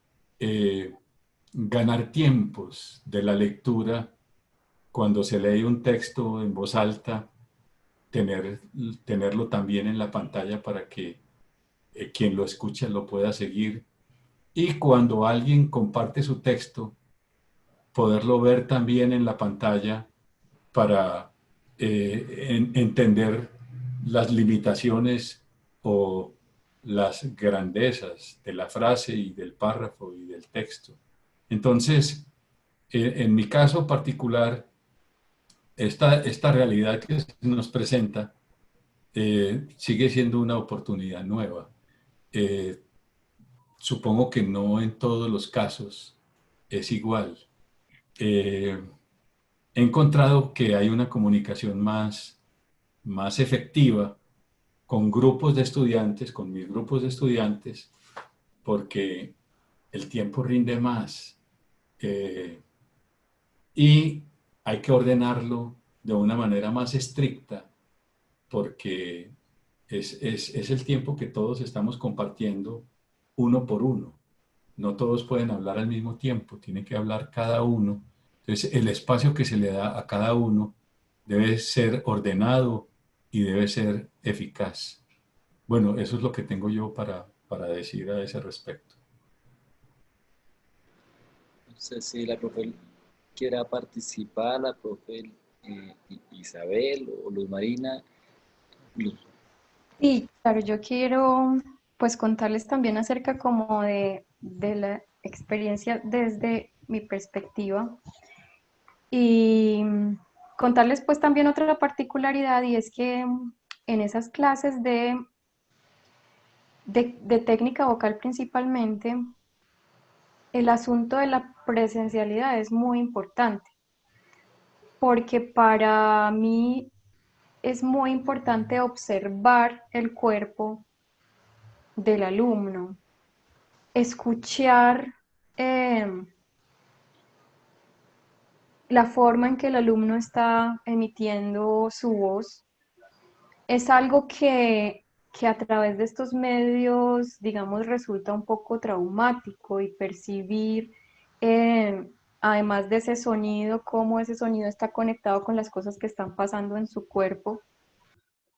ganar tiempos de la lectura cuando se lee un texto en voz alta, tenerlo también en la pantalla para que quien lo escucha lo pueda seguir. Y cuando alguien comparte su texto, poderlo ver también en la pantalla para entender las limitaciones o las grandezas de la frase y del párrafo y del texto. Entonces, en mi caso particular, esta realidad que se nos presenta sigue siendo una oportunidad nueva. Eh, Supongo que no en todos los casos es igual. He encontrado que hay una comunicación más efectiva con grupos de estudiantes, con mis grupos de estudiantes, porque el tiempo rinde más y hay que ordenarlo de una manera más estricta, porque es el tiempo que todos estamos compartiendo uno por uno. No todos pueden hablar al mismo tiempo, tiene que hablar cada uno. Entonces, el espacio que se le da a cada uno debe ser ordenado y debe ser eficaz. Bueno, eso es lo que tengo yo para decir a ese respecto. No sé si la profe quiera participar, la profe Isabel o Luz Marina. Luz. Sí, claro, yo quiero pues contarles también acerca como de experiencia desde mi perspectiva y contarles pues también otra particularidad, y es que en esas clases de técnica vocal principalmente, el asunto de la presencialidad es muy importante, porque para mí es muy importante observar el cuerpo del alumno, escuchar la forma en que el alumno está emitiendo su voz. Es algo que a través de estos medios, digamos, resulta un poco traumático, y percibir, además de ese sonido, cómo ese sonido está conectado con las cosas que están pasando en su cuerpo.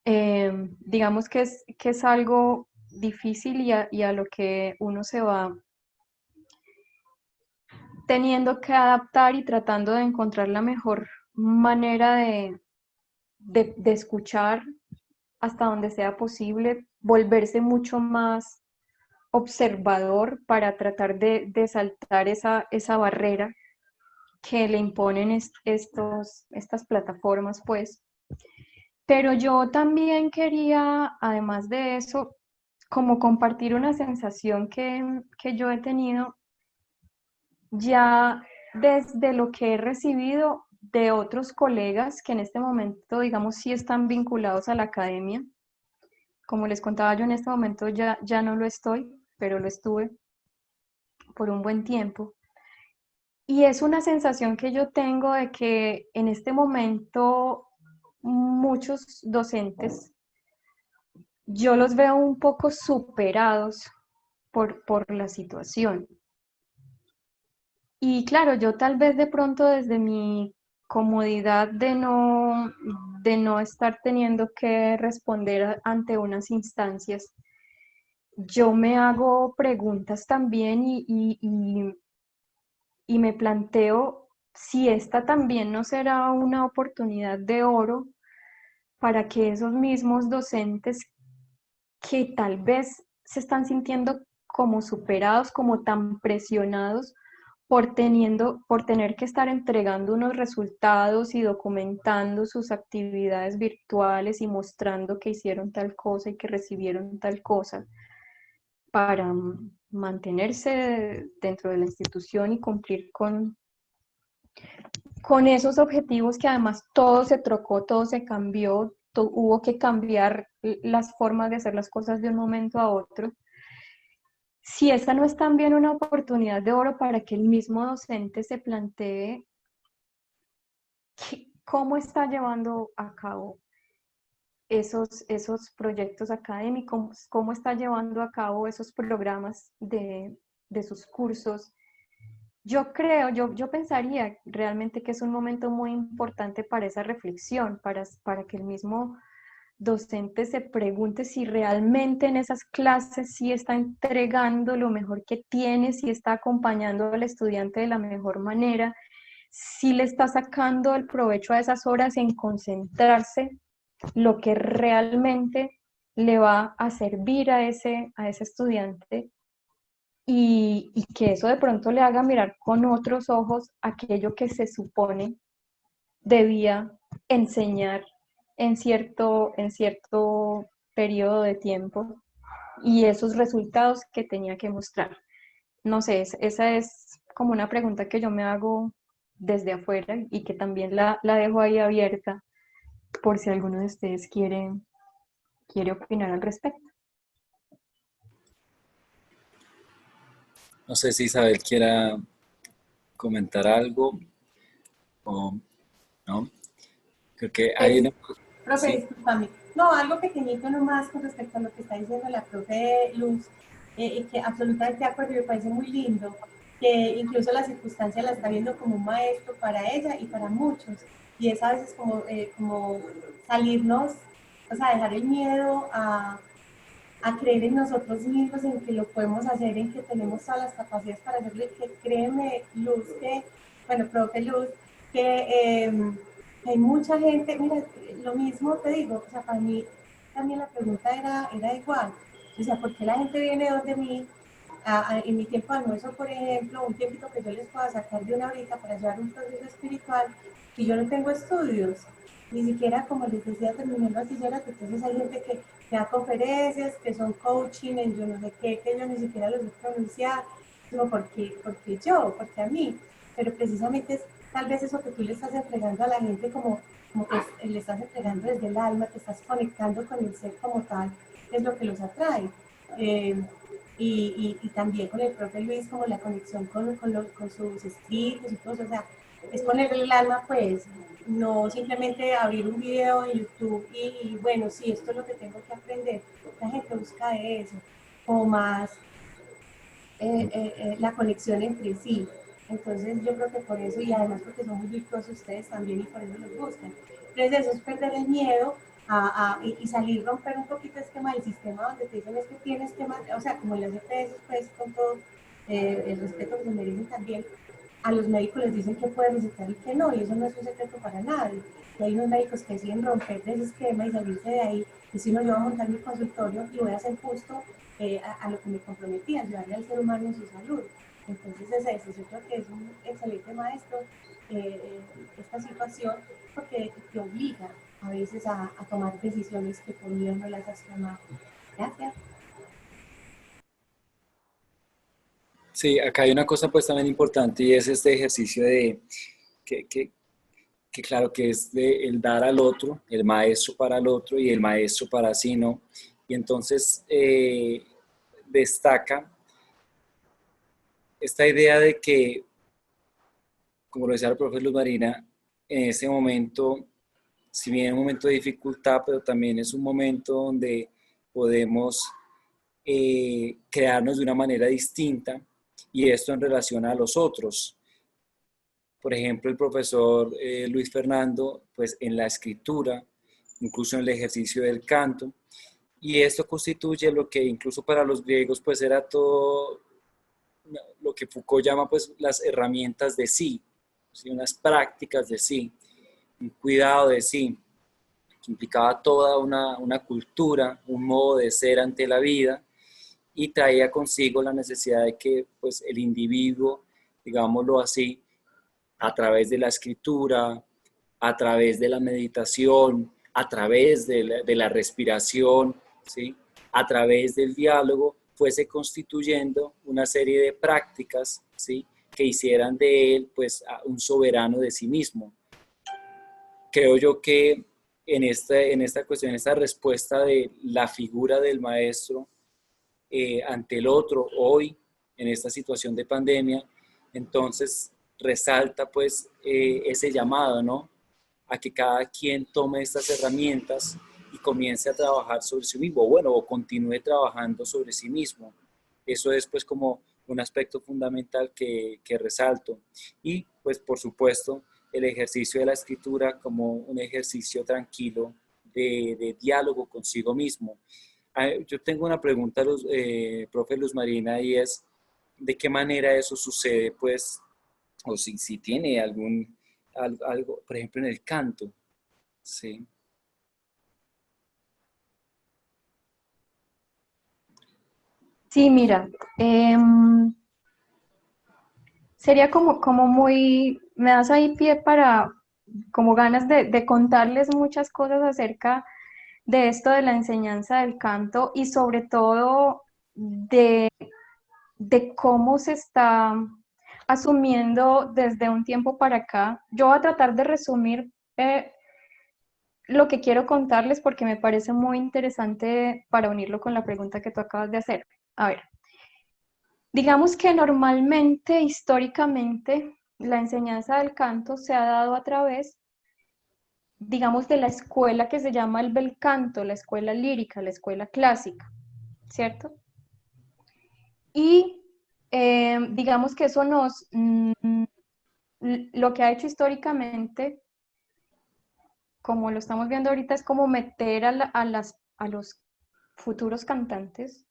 Digamos que es algo difícil, y a lo que uno se va teniendo que adaptar y tratando de encontrar la mejor manera de escuchar hasta donde sea posible, volverse mucho más observador para tratar de saltar esa barrera que le imponen estas plataformas, pues. Pero yo también quería, además de eso, como compartir una sensación que yo he tenido ya desde lo que he recibido de otros colegas que en este momento, digamos, sí están vinculados a la academia. Como les contaba, yo en este momento ya no lo estoy, pero lo estuve por un buen tiempo. Y es una sensación que yo tengo de que en este momento muchos docentes, yo los veo un poco superados por la situación. Y claro, yo tal vez de pronto desde mi comodidad de no estar teniendo que responder ante unas instancias, yo me hago preguntas también, y me planteo si esta también no será una oportunidad de oro para que esos mismos docentes que tal vez se están sintiendo como superados, como tan presionados por tener que estar entregando unos resultados y documentando sus actividades virtuales y mostrando que hicieron tal cosa y que recibieron tal cosa, para mantenerse dentro de la institución y cumplir con esos objetivos, que además todo se trocó, todo se cambió, hubo que cambiar las formas de hacer las cosas de un momento a otro. Si esta no es también una oportunidad de oro para que el mismo docente se plantee cómo está llevando a cabo esos proyectos académicos, cómo está llevando a cabo esos programas de sus cursos. Yo creo, yo pensaría realmente que es un momento muy importante para esa reflexión, para que el mismo docente se pregunte si realmente en esas clases sí está entregando lo mejor que tiene, si está acompañando al estudiante de la mejor manera, si le está sacando el provecho a esas horas en concentrarse lo que realmente le va a servir a ese estudiante, y que eso de pronto le haga mirar con otros ojos aquello que se supone debía enseñar en cierto periodo de tiempo, y esos resultados que tenía que mostrar. No sé, esa es como una pregunta que yo me hago desde afuera, y que también la dejo ahí abierta por si alguno de ustedes quiere opinar al respecto. No sé si Isabel quiera comentar algo o no. Creo que hay una... Profe, Sí, discúlpame. No, algo pequeñito nomás con respecto a lo que está diciendo la profe Luz, que absolutamente de acuerdo, me parece muy lindo, que incluso la circunstancia la está viendo como un maestro para ella y para muchos. Y es a veces como salirnos, o sea, dejar el miedo a creer en nosotros mismos, en que lo podemos hacer, en que tenemos todas las capacidades para hacerlo, que créeme, Luz, bueno, profe Luz, que hay mucha gente, mira, lo mismo te digo, o sea, para mí también la pregunta era igual, o sea, ¿por qué la gente viene donde mí en mi tiempo de almuerzo, por ejemplo, un tiempito que yo les pueda sacar de una horita para llevar un proceso espiritual, y yo no tengo estudios, ni siquiera, como les decía, terminé el bachillerato, entonces hay gente que da conferencias, que son coaching, en yo no sé qué, que yo ni siquiera los sé pronunciar, digo, porque yo, porque a mí, pero precisamente es tal vez eso que tú le estás entregando a la gente como que le estás entregando desde el alma, te estás conectando con el ser como tal, es lo que los atrae. Y también con el profe Luis, como la conexión con sus escritos y todo, o sea, es ponerle el alma, pues, no simplemente abrir un video en YouTube y bueno, sí, esto es lo que tengo que aprender. La gente busca de eso, o más la conexión entre sí. Entonces yo creo que por eso, y además porque son muy virtuosos ustedes también y por eso los buscan. Entonces eso es perder el miedo y salir, romper un poquito el esquema del sistema donde te dicen es que tienes que, o sea, como las EPS, pues con todo el respeto que se merecen también, a los médicos les dicen que pueden recetar y que no, y eso no es un secreto para nadie. Y hay unos médicos que deciden romper ese esquema y salirse de ahí, y si no, yo voy a montar mi consultorio y voy a hacer justo a lo que me comprometí, ayudarle al ser humano en su salud. Entonces es eso, yo creo que es un excelente maestro esta situación porque te obliga a veces a tomar decisiones que por miedo no las has tomado. Gracias. Sí, acá hay una cosa pues también importante y es este ejercicio de que, que, que claro que es de el dar al otro, el maestro para el otro y el maestro para sí, ¿no? Y entonces destaca esta idea de que, como lo decía el profesor Luz Marina, en ese momento, si bien es un momento de dificultad, pero también es un momento donde podemos crearnos de una manera distinta y esto en relación a los otros. Por ejemplo, el profesor Luis Fernando, pues en la escritura, incluso en el ejercicio del canto, y esto constituye lo que incluso para los griegos pues era todo lo que Foucault llama pues las herramientas de sí, ¿sí? Unas prácticas de sí, un cuidado de sí, que implicaba toda una cultura, un modo de ser ante la vida y traía consigo la necesidad de que pues el individuo, digámoslo así, a través de la escritura, a través de la meditación, a través de la respiración, ¿sí? A través del diálogo, fuese constituyendo una serie de prácticas, ¿sí? Que hicieran de él pues un soberano de sí mismo. Creo yo que en esta cuestión, en esta respuesta de la figura del maestro ante el otro hoy, en esta situación de pandemia, entonces resalta pues ese llamado, ¿no? A que cada quien tome estas herramientas y comience a trabajar sobre sí mismo, bueno, o continúe trabajando sobre sí mismo. Eso es pues como un aspecto fundamental que resalto. Y pues por supuesto el ejercicio de la escritura como un ejercicio tranquilo de diálogo consigo mismo. Yo tengo una pregunta, profe Luz Marina, y es, ¿de qué manera eso sucede, pues, o si tiene algo, por ejemplo, en el canto? Sí. Sí, mira, sería como muy, me das ahí pie para, como ganas de contarles muchas cosas acerca de esto de la enseñanza del canto y sobre todo de, de cómo se está asumiendo desde un tiempo para acá. Yo voy a tratar de resumir lo que quiero contarles porque me parece muy interesante para unirlo con la pregunta que tú acabas de hacer. A ver, digamos que normalmente, históricamente, la enseñanza del canto se ha dado a través, digamos, de la escuela que se llama el bel canto, la escuela lírica, la escuela clásica, ¿cierto? Y digamos que eso lo que ha hecho históricamente, como lo estamos viendo ahorita, es como meter a los futuros cantantes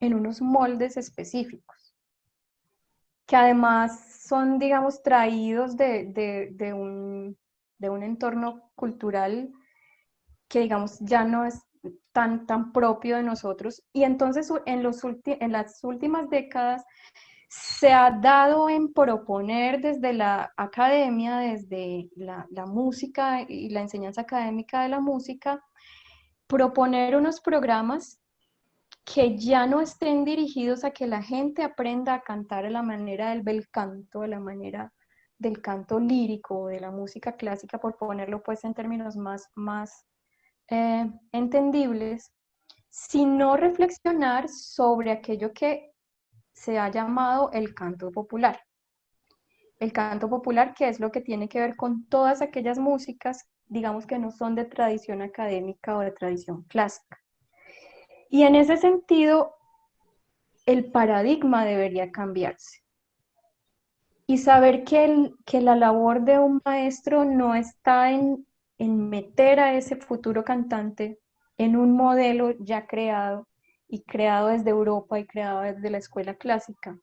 en unos moldes específicos, que además son, digamos, traídos de un entorno cultural que, digamos, ya no es tan propio de nosotros. Y entonces en las últimas décadas se ha dado en proponer desde la academia, desde la música y la enseñanza académica de la música, proponer unos programas que ya no estén dirigidos a que la gente aprenda a cantar a la manera del bel canto, a la manera del canto lírico, de la música clásica, por ponerlo pues en términos más entendibles, sino reflexionar sobre aquello que se ha llamado el canto popular. El canto popular, que es lo que tiene que ver con todas aquellas músicas, digamos que no son de tradición académica o de tradición clásica. Y en ese sentido, el paradigma debería cambiarse. Y saber que la labor de un maestro no está en meter a ese futuro cantante en un modelo ya creado, y creado desde Europa y creado desde la escuela clásica,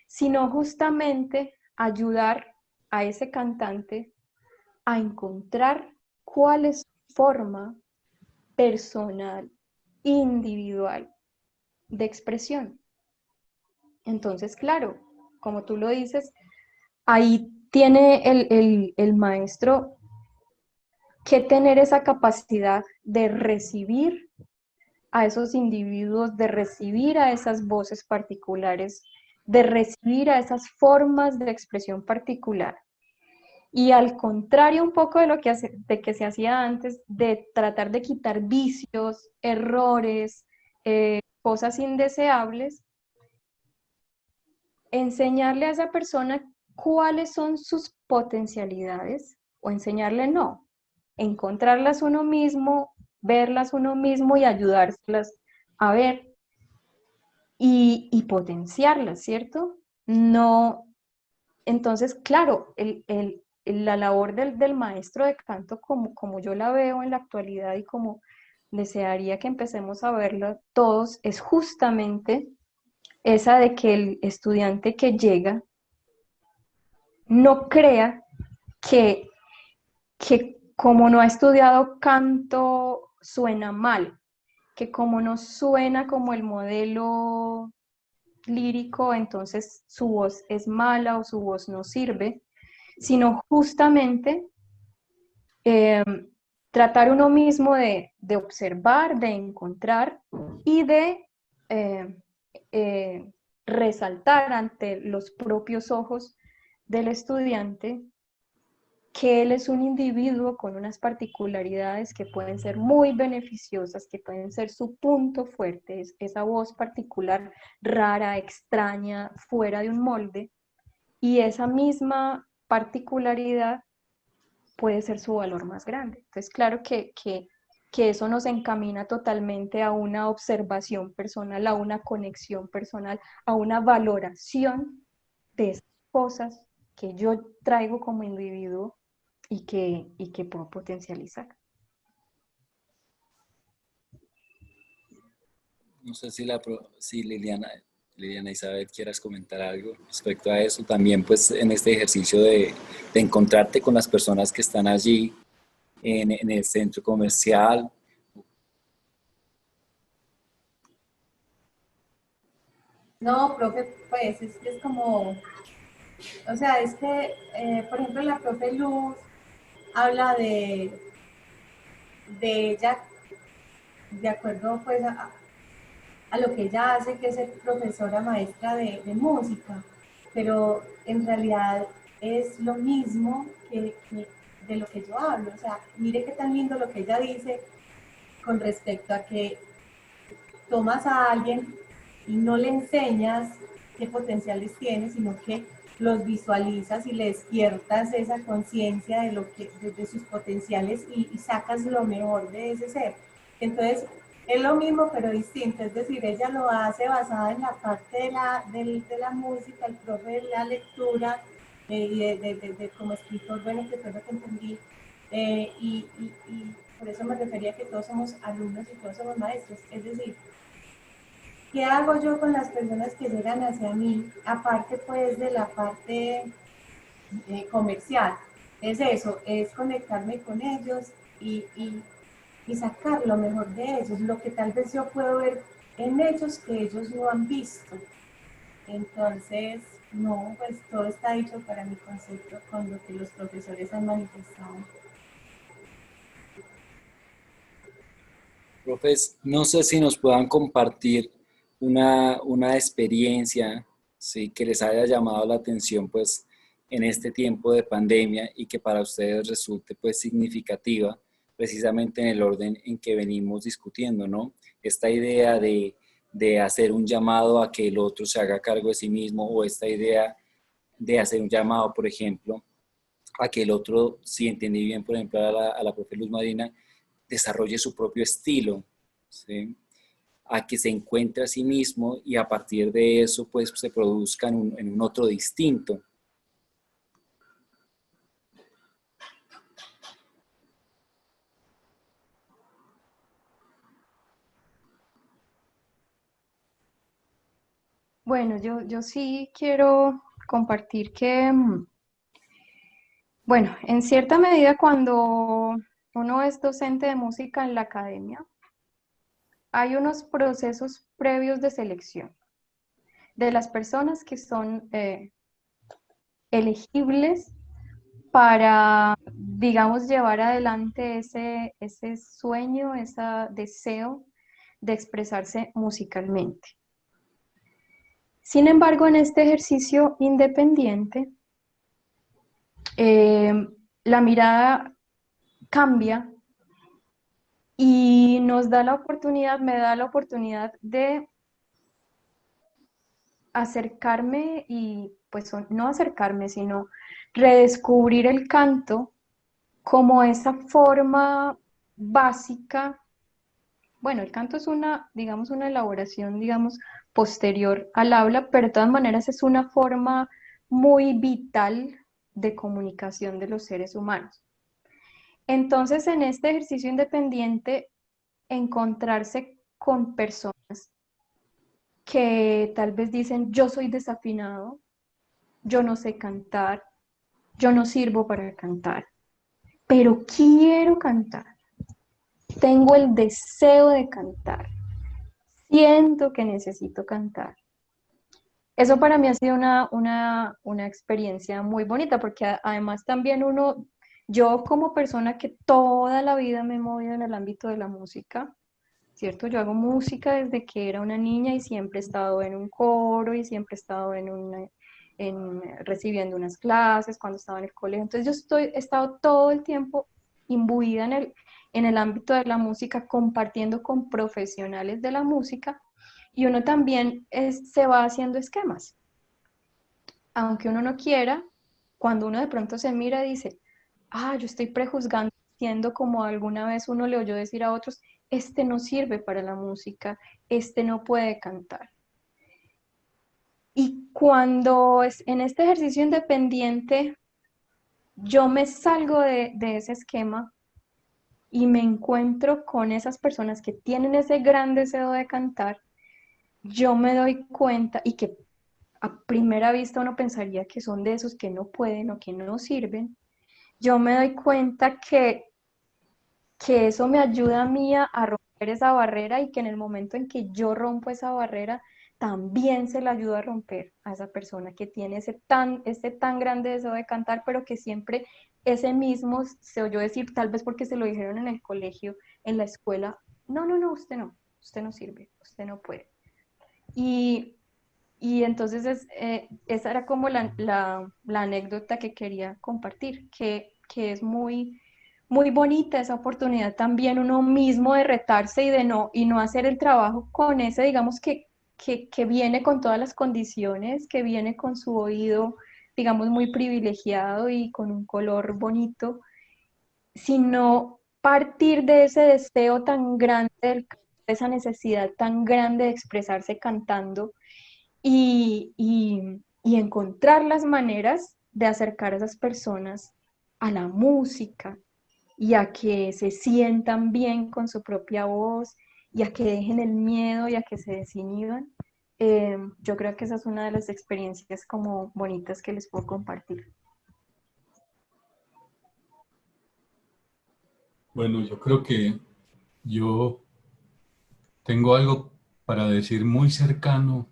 sino justamente ayudar a ese cantante a encontrar cuál es su forma personal, individual, de expresión. Entonces, claro, como tú lo dices, ahí tiene el maestro que tener esa capacidad de recibir a esos individuos, de recibir a esas voces particulares, de recibir a esas formas de expresión particular. Y al contrario un poco de lo que se hacía antes, de tratar de quitar vicios, errores, cosas indeseables, enseñarle a esa persona cuáles son sus potencialidades, o enseñarle no, encontrarlas uno mismo, verlas uno mismo y ayudárselas a ver y potenciarlas, ¿cierto? No, entonces, claro, la labor del maestro de canto, como yo la veo en la actualidad y como desearía que empecemos a verla todos, es justamente esa de que el estudiante que llega no crea que como no ha estudiado canto suena mal, que como no suena como el modelo lírico, entonces su voz es mala o su voz no sirve, sino justamente tratar uno mismo de observar, de encontrar y de resaltar ante los propios ojos del estudiante que él es un individuo con unas particularidades que pueden ser muy beneficiosas, que pueden ser su punto fuerte, es esa voz particular, rara, extraña, fuera de un molde, y esa misma particularidad puede ser su valor más grande. Entonces, claro que eso nos encamina totalmente a una observación personal, a una conexión personal, a una valoración de esas cosas que yo traigo como individuo y que puedo potencializar. No sé si Liliana Isabel quieras comentar algo respecto a eso. También pues en este ejercicio de encontrarte con las personas que están allí en el centro comercial. No, profe, pues es que es como, o sea, es que, por ejemplo, la profe Luz habla de ella, de acuerdo pues a lo que ella hace, que es ser profesora maestra de música, pero en realidad es lo mismo que de lo que yo hablo. O sea, mire qué tan lindo lo que ella dice con respecto a que tomas a alguien y no le enseñas qué potenciales tiene, sino que los visualizas y le despiertas esa conciencia de de sus potenciales y sacas lo mejor de ese ser. Entonces, es lo mismo pero distinto, es decir, ella lo hace basada en la parte de la música, el profe de la lectura y como escritor, bueno, que fue lo que entendí, y por eso me refería a que todos somos alumnos y todos somos maestros, es decir, ¿qué hago yo con las personas que llegan hacia mí? Aparte pues de la parte comercial. Es eso, es conectarme con ellos y y sacar lo mejor de ellos, lo que tal vez yo puedo ver en ellos que ellos no han visto. Entonces, no, pues todo está dicho para mi concepto con lo que los profesores han manifestado. Profes, no sé si nos puedan compartir una experiencia, ¿sí?, que les haya llamado la atención pues en este tiempo de pandemia y que para ustedes resulte pues significativa, precisamente en el orden en que venimos discutiendo, ¿no? Esta idea de hacer un llamado a que el otro se haga cargo de sí mismo, o esta idea de hacer un llamado, por ejemplo, a que el otro, si entendí bien, por ejemplo, a la profe Luz Marina, desarrolle su propio estilo, ¿sí?, a que se encuentre a sí mismo y a partir de eso pues se produzca en un otro distinto. Bueno, yo sí quiero compartir que, bueno, en cierta medida cuando uno es docente de música en la academia, hay unos procesos previos de selección de las personas que son elegibles para, digamos, llevar adelante ese sueño, ese deseo de expresarse musicalmente. Sin embargo, en este ejercicio independiente, la mirada cambia y nos da la oportunidad, me da la oportunidad de acercarme y pues no acercarme, sino redescubrir el canto como esa forma básica. Bueno, el canto es una, digamos, una elaboración, digamos, posterior al habla, pero de todas maneras es una forma muy vital de comunicación de los seres humanos. Entonces, en este ejercicio independiente, encontrarse con personas que tal vez dicen, yo soy desafinado, yo no sé cantar, yo no sirvo para cantar, pero quiero cantar, tengo el deseo de cantar, siento que necesito cantar. Eso para mí ha sido una experiencia muy bonita, porque además también yo como persona que toda la vida me he movido en el ámbito de la música, ¿cierto? Yo hago música desde que era una niña y siempre he estado en un coro y siempre he estado recibiendo unas clases cuando estaba en el colegio. Entonces he estado todo el tiempo imbuida en el ámbito de la música, compartiendo con profesionales de la música, y uno también se va haciendo esquemas. Aunque uno no quiera, cuando uno de pronto se mira y dice, yo estoy prejuzgando, siendo como alguna vez uno le oyó decir a otros, este no sirve para la música, este no puede cantar. Y cuando en este ejercicio independiente yo me salgo de ese esquema y me encuentro con esas personas que tienen ese gran deseo de cantar, yo me doy cuenta, y que a primera vista uno pensaría que son de esos que no pueden o que no sirven, yo me doy cuenta que eso me ayuda a mí a romper esa barrera, y que en el momento en que yo rompo esa barrera, también se la ayuda a romper a esa persona que tiene ese tan grande deseo de cantar, pero que siempre ese mismo se oyó decir, tal vez porque se lo dijeron en el colegio, en la escuela, no, usted no sirve, usted no puede. Y entonces esa era como la anécdota que quería compartir, que es muy bonita esa oportunidad también uno mismo de retarse y no hacer el trabajo con ese, digamos, que viene con todas las condiciones, que viene con su oído, digamos, muy privilegiado y con un color bonito, sino partir de ese deseo tan grande, de esa necesidad tan grande de expresarse cantando, y encontrar las maneras de acercar a esas personas a la música, y a que se sientan bien con su propia voz, y a que dejen el miedo y a que se desinhiban. Yo creo que esa es una de las experiencias como bonitas que les puedo compartir. Bueno, yo creo que Yo tengo algo para decir muy cercano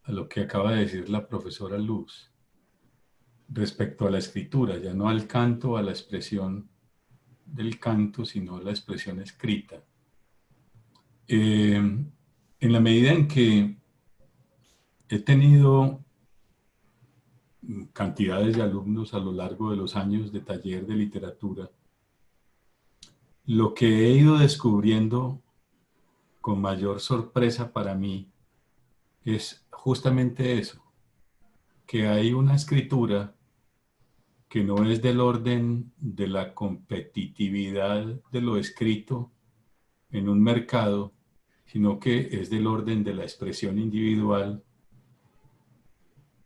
a lo que acaba de decir la profesora Luz respecto a la escritura, ya no al canto, a la expresión del canto, sino a la expresión escrita. En la medida en que he tenido cantidades de alumnos a lo largo de los años de taller de literatura, lo que he ido descubriendo con mayor sorpresa para mí es justamente eso, que hay una escritura que no es del orden de la competitividad de lo escrito en un mercado, sino que es del orden de la expresión individual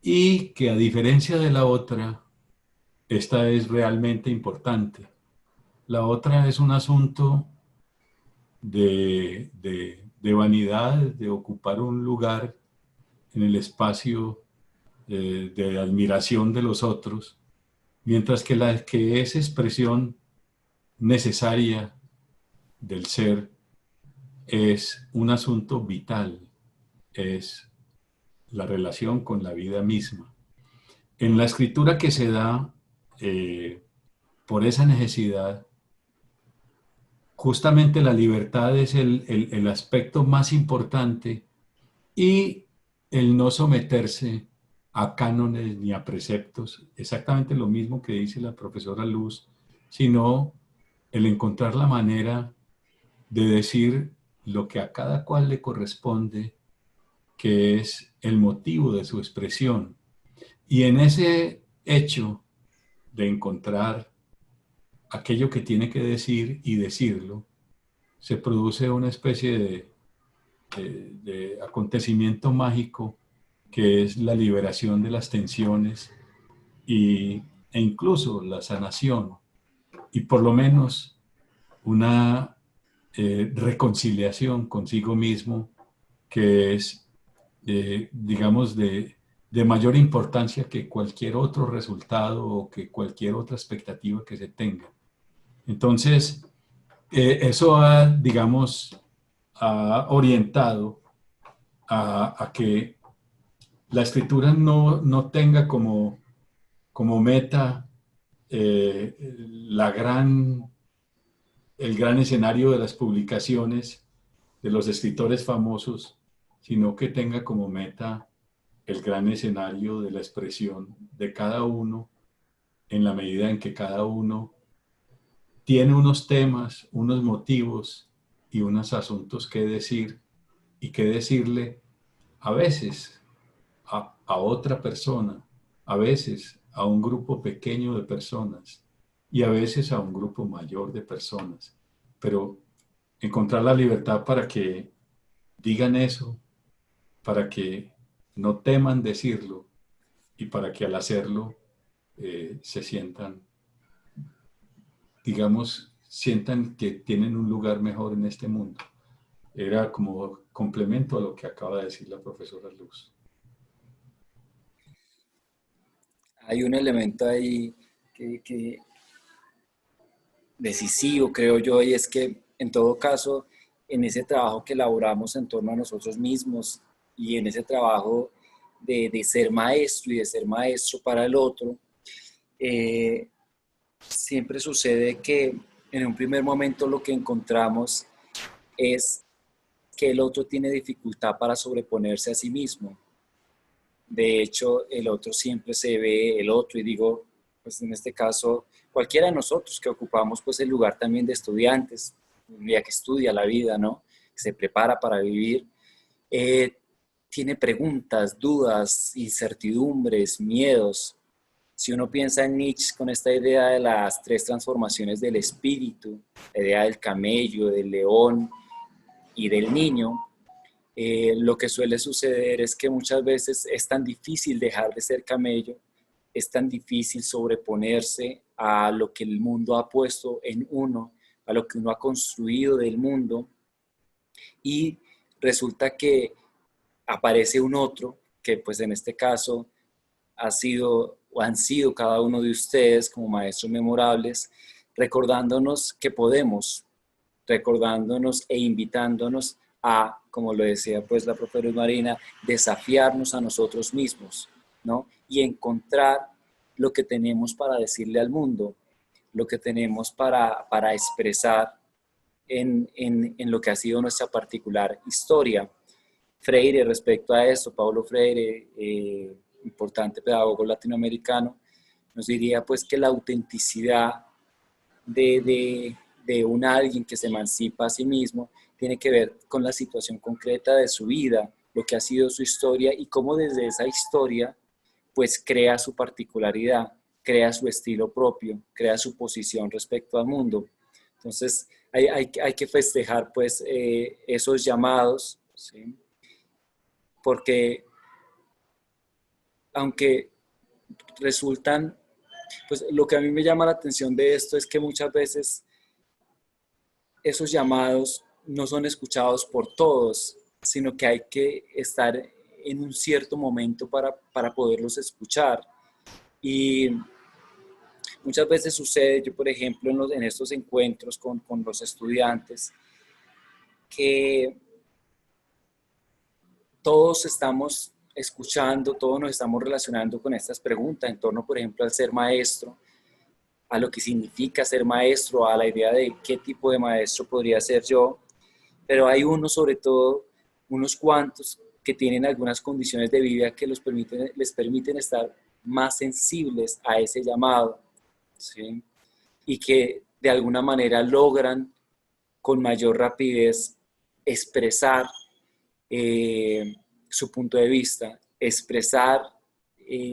y que a diferencia de la otra, esta es realmente importante. La otra es un asunto de vanidad, de ocupar un lugar en el espacio de admiración de los otros, mientras que la que es expresión necesaria del ser es un asunto vital, es la relación con la vida misma. En la escritura que se da por esa necesidad, justamente la libertad es el aspecto más importante y el no someterse a cánones ni a preceptos, exactamente lo mismo que dice la profesora Luz, sino el encontrar la manera de decir lo que a cada cual le corresponde, que es el motivo de su expresión. Y en ese hecho de encontrar aquello que tiene que decir y decirlo, se produce una especie de acontecimiento mágico que es la liberación de las tensiones e incluso la sanación y por lo menos una reconciliación consigo mismo que es, digamos, de mayor importancia que cualquier otro resultado o que cualquier otra expectativa que se tenga. Entonces, eso ha, digamos, ha orientado a que la escritura no tenga como meta el gran escenario de las publicaciones de los escritores famosos, sino que tenga como meta el gran escenario de la expresión de cada uno en la medida en que cada uno tiene unos temas, unos motivos y unos asuntos que decir y que decirle a veces a otra persona, a veces a un grupo pequeño de personas y a veces a un grupo mayor de personas. Pero encontrar la libertad para que digan eso, para que no teman decirlo y para que al hacerlo se sientan, digamos, sientan que tienen un lugar mejor en este mundo. Era como complemento a lo que acaba de decir la profesora Luz. Hay un elemento ahí que decisivo, creo yo, y es que en todo caso, en ese trabajo que elaboramos en torno a nosotros mismos y en ese trabajo de ser maestro y de ser maestro para el otro, siempre sucede que en un primer momento lo que encontramos es que el otro tiene dificultad para sobreponerse a sí mismo. De hecho, el otro siempre se ve el otro, y digo, pues en este caso, cualquiera de nosotros que ocupamos pues el lugar también de estudiantes, un día que estudia la vida, ¿no? Que se prepara para vivir, tiene preguntas, dudas, incertidumbres, miedos. Si uno piensa en Nietzsche con esta idea de las tres transformaciones del espíritu, la idea del camello, del león y del niño, lo que suele suceder es que muchas veces es tan difícil dejar de ser camello, es tan difícil sobreponerse a lo que el mundo ha puesto en uno, a lo que uno ha construido del mundo, y resulta que aparece un otro, que pues en este caso ha sido o han sido cada uno de ustedes como maestros memorables, recordándonos que podemos, recordándonos e invitándonos a, como lo decía pues la profesora Marina, desafiarnos a nosotros mismos, ¿no? Y encontrar lo que tenemos para decirle al mundo, lo que tenemos para expresar en lo que ha sido nuestra particular historia. Freire, respecto a esto, Paulo Freire, importante pedagogo latinoamericano, nos diría pues que la autenticidad de un alguien que se emancipa a sí mismo tiene que ver con la situación concreta de su vida, lo que ha sido su historia y cómo desde esa historia pues crea su particularidad, crea su estilo propio, crea su posición respecto al mundo. Entonces hay que festejar pues esos llamados, ¿sí? Porque aunque resultan, pues lo que a mí me llama la atención de esto es que muchas veces esos llamados no son escuchados por todos, sino que hay que estar en un cierto momento para poderlos escuchar. Y muchas veces sucede, yo por ejemplo en estos encuentros con los estudiantes, que todos estamos escuchando, todos nos estamos relacionando con estas preguntas en torno, por ejemplo, al ser maestro, a lo que significa ser maestro, a la idea de qué tipo de maestro podría ser yo, pero hay unos, sobre todo, unos cuantos que tienen algunas condiciones de vida que les permiten estar más sensibles a ese llamado, ¿sí? Y que de alguna manera logran con mayor rapidez expresar su punto de vista, expresar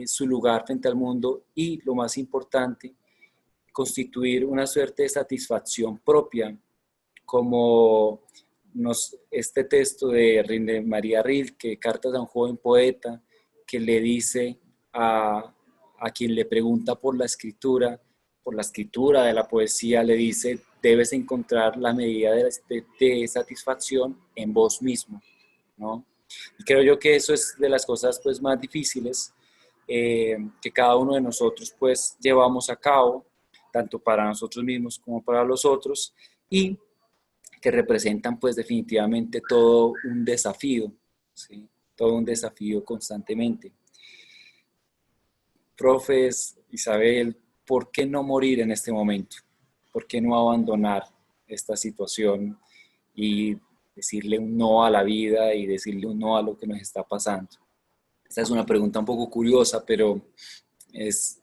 su lugar frente al mundo y, lo más importante, constituir una suerte de satisfacción propia, como este texto de María Rilke, Cartas a un joven poeta, que le dice a quien le pregunta por la escritura de la poesía, le dice: debes encontrar la medida de satisfacción en vos mismo, ¿no? Y creo yo que eso es de las cosas pues más difíciles que cada uno de nosotros pues llevamos a cabo, tanto para nosotros mismos como para los otros, y que representan pues definitivamente todo un desafío, ¿sí? Todo un desafío constantemente. Profes, Isabel, ¿por qué no morir en este momento? ¿Por qué no abandonar esta situación y decirle un no a la vida y decirle un no a lo que nos está pasando? Esta es una pregunta un poco curiosa, pero es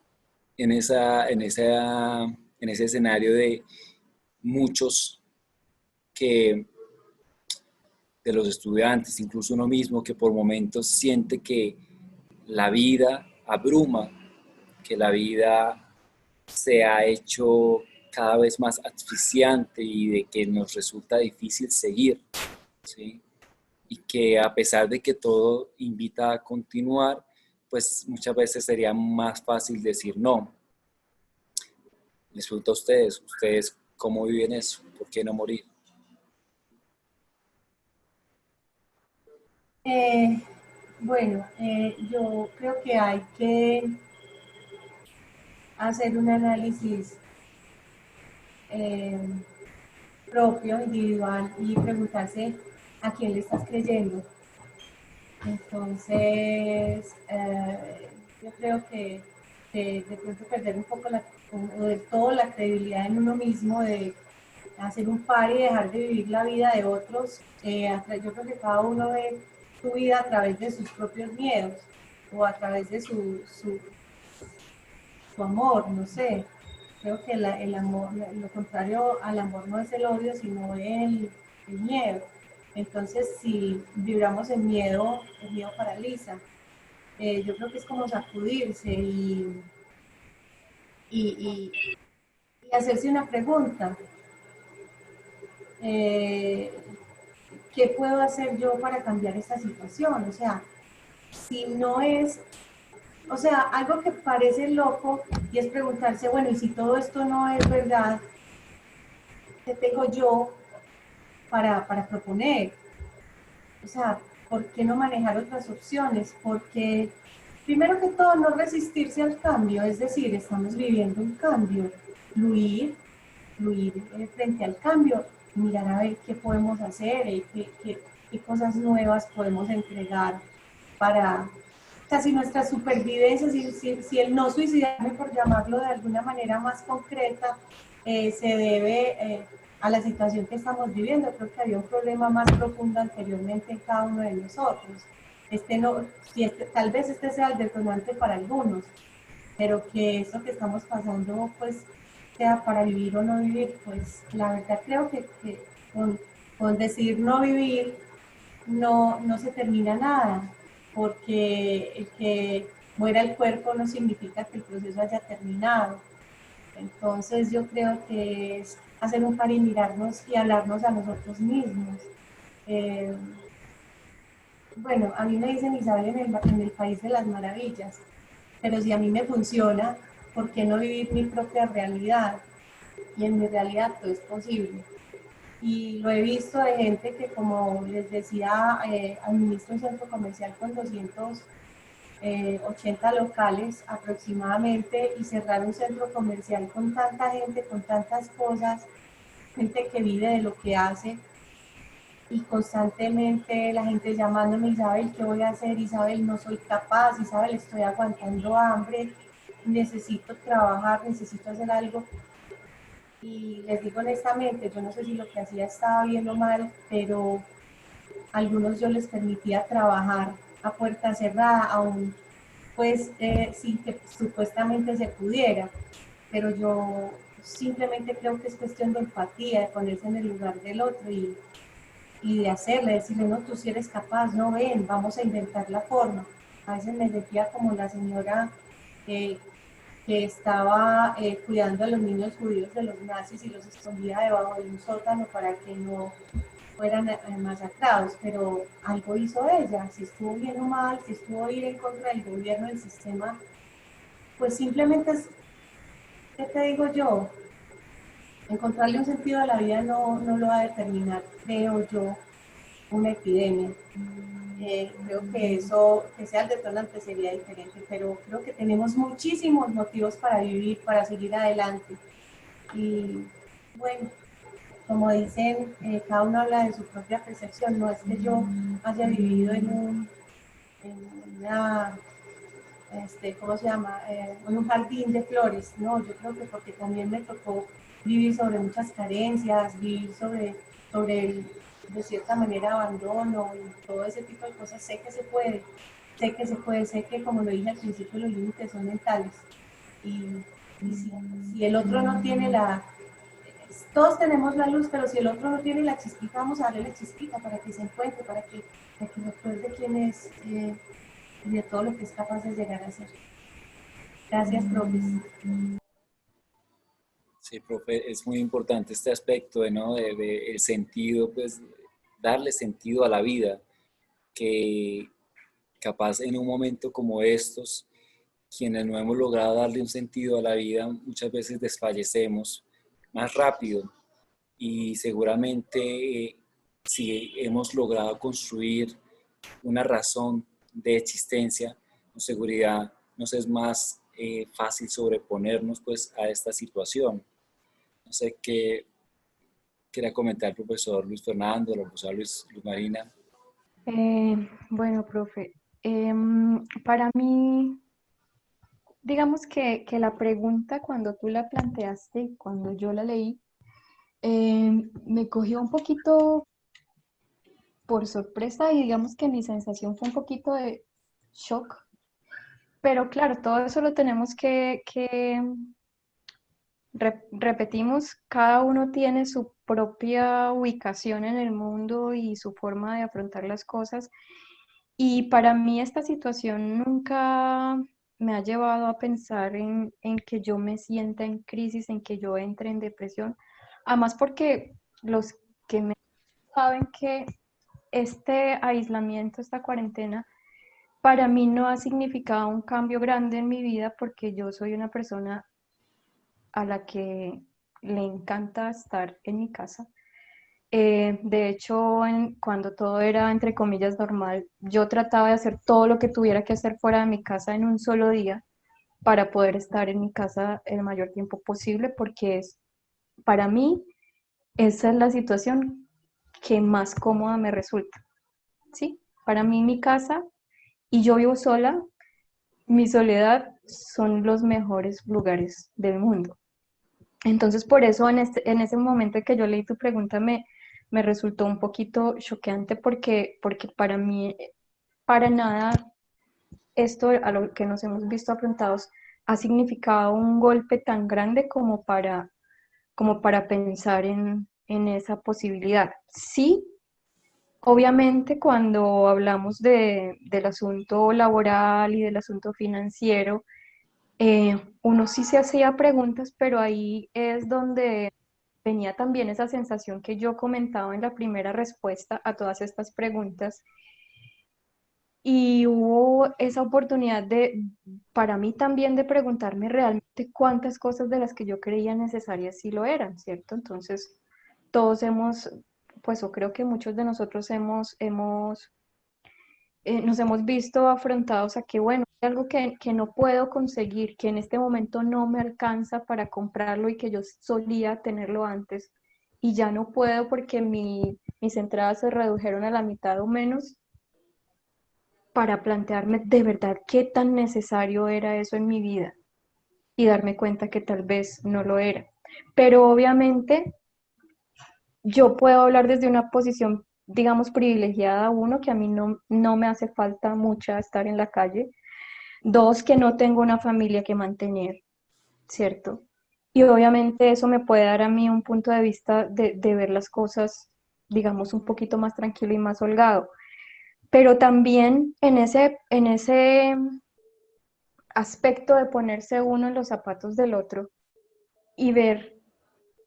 en ese escenario de muchos de los estudiantes, incluso uno mismo, que por momentos siente que la vida abruma, que la vida se ha hecho cada vez más asfixiante y de que nos resulta difícil seguir, ¿sí? Y que a pesar de que todo invita a continuar, pues muchas veces sería más fácil decir no. Les pregunto a ustedes cómo viven eso, ¿por qué no morir? Bueno, yo creo que hay que hacer un análisis propio, individual, y preguntarse a quién le estás creyendo. Entonces, yo creo que de pronto perder un poco o del todo la credibilidad en uno mismo, de hacer un par y dejar de vivir la vida de otros. Yo creo que cada uno ve su vida a través de sus propios miedos o a través de su amor, no sé. Creo que el amor, lo contrario al amor no es el odio, sino el miedo. Entonces, si vibramos en miedo, el miedo paraliza. Yo creo que es como sacudirse y hacerse una pregunta. ¿Qué puedo hacer yo para cambiar esta situación? O sea, si no es, o sea, algo que parece loco y es preguntarse, bueno, y si todo esto no es verdad, ¿qué tengo yo para proponer? O sea, ¿por qué no manejar otras opciones? Porque, primero que todo, no resistirse al cambio, es decir, estamos viviendo un cambio, fluir frente al cambio, mirar a ver qué podemos hacer y qué cosas nuevas podemos entregar para, o sea, si nuestra supervivencia, si el no suicidarme, por llamarlo de alguna manera más concreta, se debe a la situación que estamos viviendo. Creo que había un problema más profundo anteriormente en cada uno de nosotros. No, tal vez este sea el detonante para algunos, pero que esto que estamos pasando, pues, sea para vivir o no vivir, pues la verdad creo que con decidir no vivir no se termina nada, porque el que muera el cuerpo no significa que el proceso haya terminado. Entonces yo creo que es hacer un par y mirarnos y hablarnos a nosotros mismos. Eh, bueno, a mí me dicen Isabel en el País de las Maravillas, pero si a mí me funciona, ¿por qué no vivir mi propia realidad? Y en mi realidad todo es posible. Y lo he visto de gente que, como les decía, administra un centro comercial con 280 locales aproximadamente, y cerrar un centro comercial con tanta gente, con tantas cosas, gente que vive de lo que hace, y constantemente la gente llamándome: Isabel, ¿qué voy a hacer? Isabel, no soy capaz. Isabel, estoy aguantando hambre, necesito trabajar, necesito hacer algo. Y les digo honestamente, yo no sé si lo que hacía estaba bien o mal, pero a algunos yo les permitía trabajar a puerta cerrada, aún pues sin que supuestamente se pudiera. Pero yo simplemente creo que es cuestión de empatía, de ponerse en el lugar del otro y de hacerle, decirle: no, tú sí eres capaz, no, ven, vamos a inventar la forma. A veces me sentía como la señora que estaba cuidando a los niños judíos de los nazis y los escondía debajo de un sótano para que no fueran masacrados, pero algo hizo ella. Si estuvo bien o mal, si estuvo ir en contra del gobierno, del sistema, pues simplemente es, ¿qué te digo yo? Encontrarle un sentido a la vida no lo va a determinar, creo yo, una epidemia. Creo que eso, que sea el detonante, sería diferente, pero creo que tenemos muchísimos motivos para vivir, para seguir adelante. Y bueno, como dicen, cada uno habla de su propia percepción. No es que yo haya vivido en una, ¿cómo se llama? En un jardín de flores. No, yo creo que porque también me tocó vivir sobre muchas carencias, vivir sobre de cierta manera, abandono y todo ese tipo de cosas. Sé que se puede, sé que se puede, sé que, como lo dije al principio, los límites son mentales. Y si el otro no tiene todos tenemos la luz, pero si el otro no tiene la chispita, vamos a darle la chispita para que se encuentre, para que recuerde quién es y de todo lo que es capaz de llegar a ser. Gracias, profes. Sí, profe, es muy importante este aspecto ¿no? de el sentido, pues darle sentido a la vida, que capaz en un momento como estos, quienes no hemos logrado darle un sentido a la vida, muchas veces desfallecemos más rápido, y seguramente si hemos logrado construir una razón de existencia, con seguridad nos es más fácil sobreponernos pues a esta situación. No sé qué quería comentar el profesor Luis Fernando, la profesora Luz Marina. Bueno, profe, para mí, digamos que la pregunta cuando tú la planteaste y cuando yo la leí, me cogió un poquito por sorpresa y digamos que mi sensación fue un poquito de shock, pero claro, todo eso lo tenemos que repetimos, cada uno tiene su propia ubicación en el mundo y su forma de afrontar las cosas. Y para mí esta situación nunca me ha llevado a pensar en que yo me sienta en crisis, en que yo entre en depresión. Además porque los que me saben que este aislamiento, esta cuarentena, para mí no ha significado un cambio grande en mi vida porque yo soy una persona a la que le encanta estar en mi casa. De hecho, cuando todo era, entre comillas, normal, yo trataba de hacer todo lo que tuviera que hacer fuera de mi casa en un solo día para poder estar en mi casa el mayor tiempo posible, porque es, para mí esa es la situación que más cómoda me resulta, ¿sí? Para mí mi casa, y yo vivo sola, mi soledad son los mejores lugares del mundo. Entonces, por eso en ese momento que yo leí tu pregunta me resultó un poquito choqueante porque para mí, para nada, esto a lo que nos hemos visto afrontados ha significado un golpe tan grande como para pensar en esa posibilidad. Sí, obviamente cuando hablamos del asunto laboral y del asunto financiero, uno sí se hacía preguntas, pero ahí es donde venía también esa sensación que yo comentaba en la primera respuesta a todas estas preguntas, y hubo esa oportunidad para mí también de preguntarme realmente cuántas cosas de las que yo creía necesarias sí lo eran, ¿cierto? Entonces, todos hemos, pues o creo que muchos de nosotros nos hemos visto afrontados a que, bueno, hay algo que no puedo conseguir, que en este momento no me alcanza para comprarlo y que yo solía tenerlo antes y ya no puedo porque mis entradas se redujeron a la mitad o menos, para plantearme de verdad qué tan necesario era eso en mi vida y darme cuenta que tal vez no lo era. Pero obviamente yo puedo hablar desde una posición, digamos, privilegiada. Uno, que a mí no me hace falta mucha estar en la calle. Dos, que no tengo una familia que mantener, ¿cierto? Y obviamente eso me puede dar a mí un punto de vista de ver las cosas, digamos, un poquito más tranquilo y más holgado. Pero también en ese aspecto de ponerse uno en los zapatos del otro y ver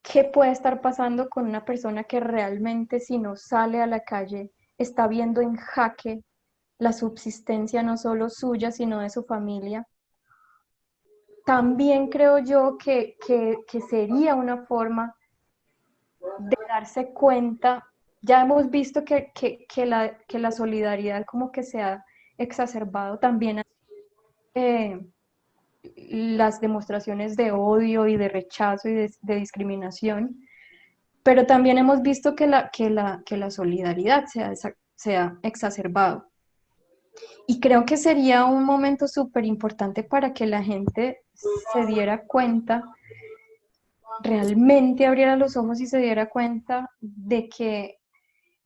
qué puede estar pasando con una persona que realmente, si no sale a la calle, está viendo en jaque la subsistencia no solo suya, sino de su familia. También creo yo que sería una forma de darse cuenta. Ya hemos visto que la solidaridad como que se ha exacerbado también, las demostraciones de odio y de rechazo y de discriminación, pero también hemos visto que la solidaridad se ha exacerbado. Y creo que sería un momento súper importante para que la gente se diera cuenta, realmente abriera los ojos y se diera cuenta de que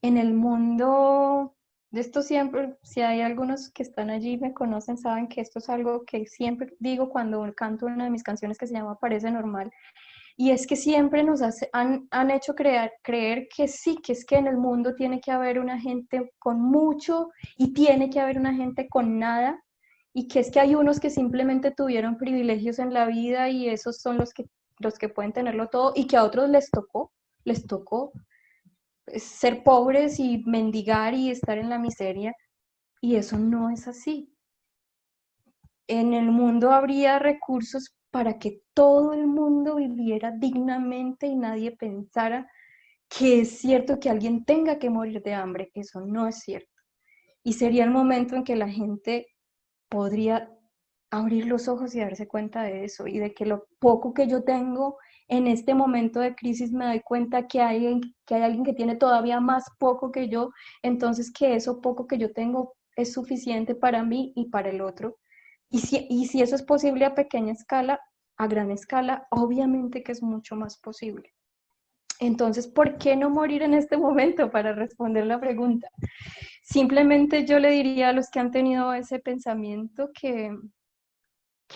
en el mundo, de esto siempre, si hay algunos que están allí y me conocen, saben que esto es algo que siempre digo cuando canto una de mis canciones que se llama Parece Normal, y es que siempre han hecho creer que sí, que es que en el mundo tiene que haber una gente con mucho y tiene que haber una gente con nada, y que es que hay unos que simplemente tuvieron privilegios en la vida y esos son los que pueden tenerlo todo, y que a otros les tocó ser pobres y mendigar y estar en la miseria, y eso no es así. En el mundo habría recursos para que todo el mundo viviera dignamente y nadie pensara que es cierto que alguien tenga que morir de hambre. Eso no es cierto. Y sería el momento en que la gente podría abrir los ojos y darse cuenta de eso, y de que lo poco que yo tengo en este momento de crisis, me doy cuenta que hay alguien que tiene todavía más poco que yo, entonces que eso poco que yo tengo es suficiente para mí y para el otro. Y si eso es posible a pequeña escala, a gran escala, obviamente que es mucho más posible. Entonces, ¿por qué no morir en este momento? Para responder la pregunta, simplemente yo le diría a los que han tenido ese pensamiento que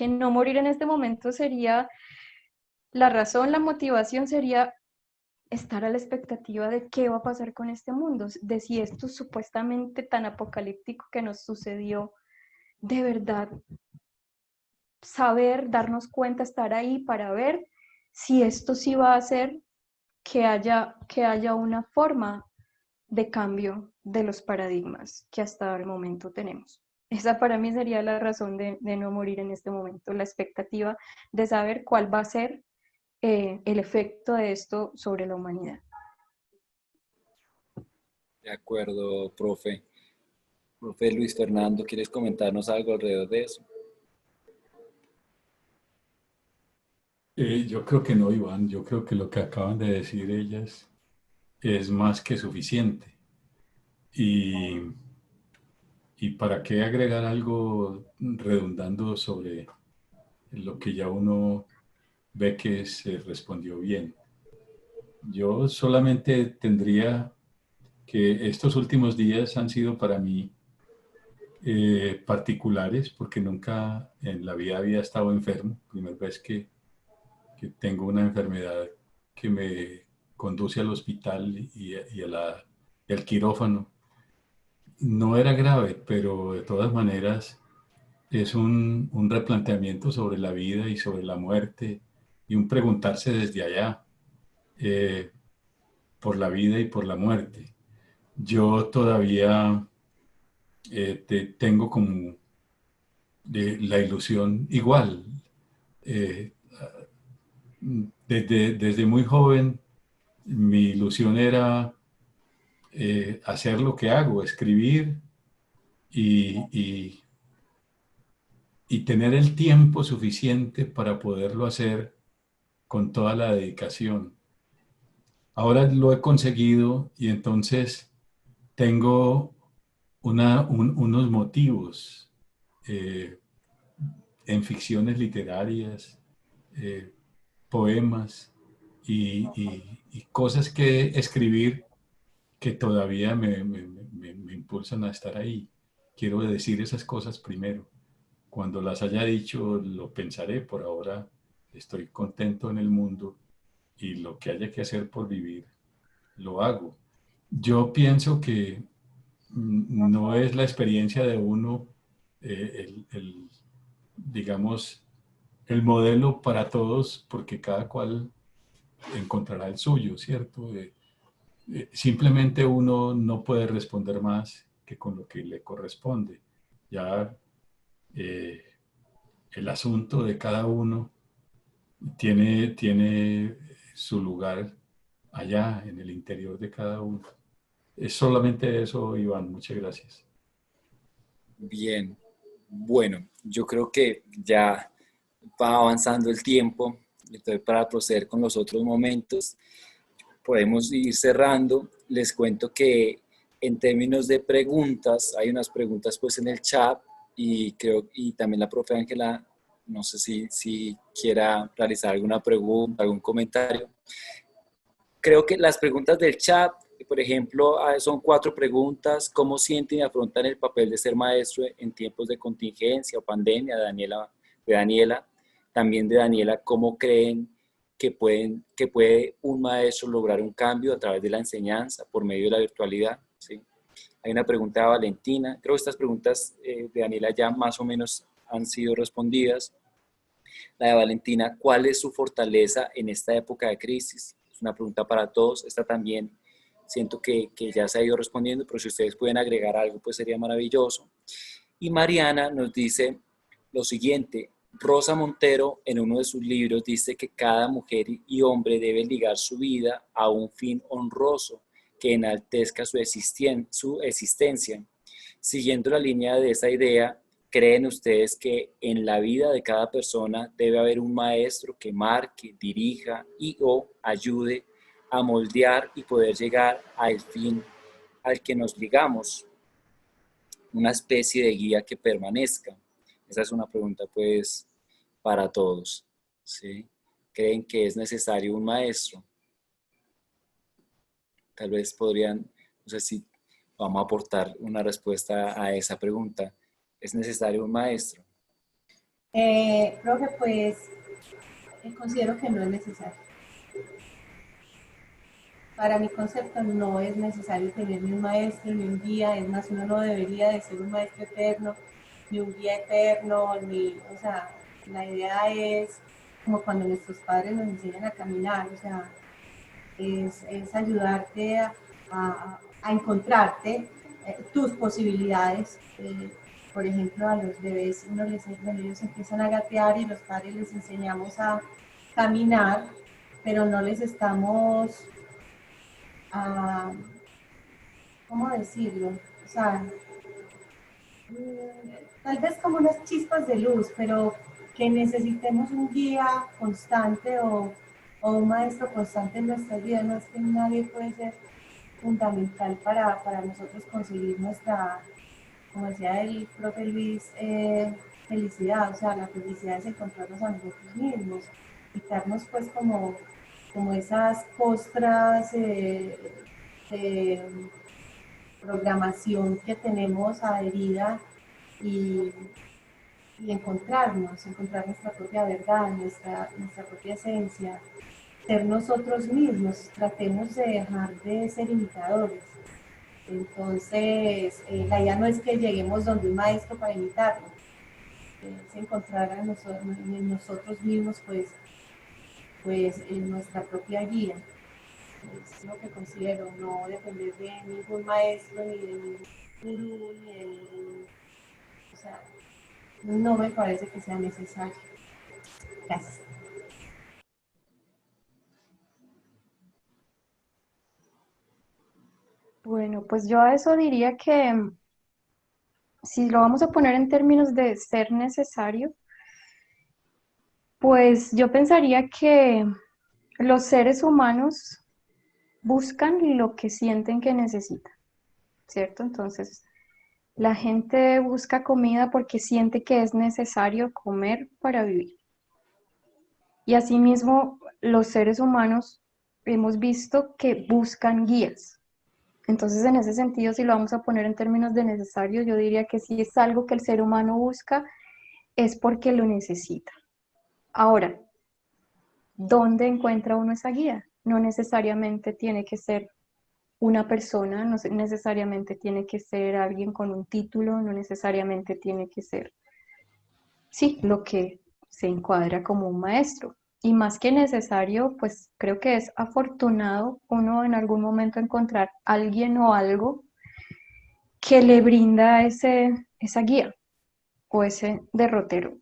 no morir en este momento sería la razón, la motivación sería estar a la expectativa de qué va a pasar con este mundo, de si esto supuestamente tan apocalíptico que nos sucedió, de verdad saber, darnos cuenta, estar ahí para ver si esto sí va a hacer que haya una forma de cambio de los paradigmas que hasta el momento tenemos. Esa para mí sería la razón de no morir en este momento, la expectativa de saber cuál va a ser el efecto de esto sobre la humanidad. De acuerdo, profe. Profe Luis Fernando, ¿quieres comentarnos algo alrededor de eso? Yo creo que no, Iván. Yo creo que lo que acaban de decir ellas es más que suficiente. Y, y para qué agregar algo redundando sobre lo que ya uno ve que se respondió bien. Yo solamente tendría que estos últimos días han sido para mí particulares, porque nunca en la vida había estado enfermo. Primera vez que tengo una enfermedad que me conduce al hospital y al quirófano. No era grave, pero de todas maneras es un replanteamiento sobre la vida y sobre la muerte y un preguntarse desde allá eh, por la vida y por la muerte. Yo todavía tengo como la ilusión igual. eh, desde muy joven mi ilusión era hacer lo que hago, escribir y, y- y tener el tiempo suficiente para poderlo hacer con toda la dedicación. Ahora lo he conseguido y entonces tengo unos motivos eh, en ficciones literarias, eh, poemas y cosas que escribir que todavía me impulsan a estar ahí. Quiero decir esas cosas primero. Cuando las haya dicho, lo pensaré. Por ahora estoy contento en el mundo y lo que haya que hacer por vivir, lo hago. Yo pienso que no es la experiencia de uno digamos, el modelo para todos, porque cada cual encontrará el suyo, ¿cierto? Simplemente uno no puede responder más que con lo que le corresponde. Ya eh, el asunto de cada uno tiene su lugar allá en el interior de cada uno. Es solamente eso, Iván. Muchas gracias. Bien, bueno, yo creo que ya va avanzando el tiempo, entonces para proceder con los otros momentos, podemos ir cerrando. Les cuento que en términos de preguntas, hay unas preguntas pues en el chat y creo, y también la profe Ángela, no sé si quiera realizar alguna pregunta, algún comentario. Creo que las preguntas del chat, por ejemplo, son 4 preguntas. ¿Cómo sienten y afrontan el papel de ser maestro en tiempos de contingencia o pandemia? De Daniela. También de Daniela, ¿cómo creen que puede un maestro lograr un cambio a través de la enseñanza por medio de la virtualidad? ¿Sí? Hay una pregunta de Valentina. Creo que estas preguntas de Daniela ya más o menos han sido respondidas. La de Valentina, ¿cuál es su fortaleza en esta época de crisis? Es una pregunta para todos. Esta también siento que ya se ha ido respondiendo, pero si ustedes pueden agregar algo, pues sería maravilloso. Y Mariana nos dice lo siguiente: Rosa Montero en uno de sus libros dice que cada mujer y hombre debe ligar su vida a un fin honroso que enaltezca su existencia. Siguiendo la línea de esa idea, ¿creen ustedes que en la vida de cada persona debe haber un maestro que marque, dirija y o ayude a moldear y poder llegar al fin al que nos ligamos? Una especie de guía que permanezca. Esa es una pregunta pues para todos, ¿sí? ¿Creen que es necesario un maestro? Tal vez podrían, no sé si vamos a aportar una respuesta a esa pregunta. ¿Es necesario un maestro? Profe, pues considero que no es necesario. Para mi concepto no es necesario tener ni un maestro ni un guía, es más, uno no debería de ser un maestro eterno, ni un guía eterno, ni, o sea, la idea es como cuando nuestros padres nos enseñan a caminar, o sea, es ayudarte a encontrarte tus posibilidades. Por ejemplo, a los bebés, ellos empiezan a gatear y los padres les enseñamos a caminar, pero no les estamos ¿cómo decirlo? O sea, tal vez como unas chispas de luz, pero que necesitemos un guía constante o un maestro constante en nuestras vidas. No es que nadie puede ser fundamental para nosotros conseguir nuestra, como decía el profe Luis, felicidad. O sea, la felicidad es encontrarnos a nosotros mismos, quitarnos pues como esas costras de programación que tenemos adherida y encontrar nuestra propia verdad, nuestra propia esencia, ser nosotros mismos. Tratemos de dejar de ser imitadores. Entonces, la idea no es que lleguemos donde un maestro para imitarlo, es encontrar en nosotros mismos pues en nuestra propia guía. Es lo que considero, no depender de ningún maestro, ni de ningún gurú, ni de ningún... O sea, no me parece que sea necesario. Gracias. Bueno, pues yo a eso diría que si lo vamos a poner en términos de ser necesario, pues yo pensaría que los seres humanos buscan lo que sienten que necesitan, ¿cierto? Entonces, la gente busca comida porque siente que es necesario comer para vivir. Y asimismo, los seres humanos hemos visto que buscan guías. Entonces, en ese sentido, si lo vamos a poner en términos de necesario, yo diría que si es algo que el ser humano busca, es porque lo necesita. Ahora, ¿dónde encuentra uno esa guía? No necesariamente tiene que ser una persona, no necesariamente tiene que ser alguien con un título, no necesariamente tiene que ser, sí, lo que se encuadra como un maestro. Y más que necesario, pues creo que es afortunado uno en algún momento encontrar alguien o algo que le brinda esa guía o ese derrotero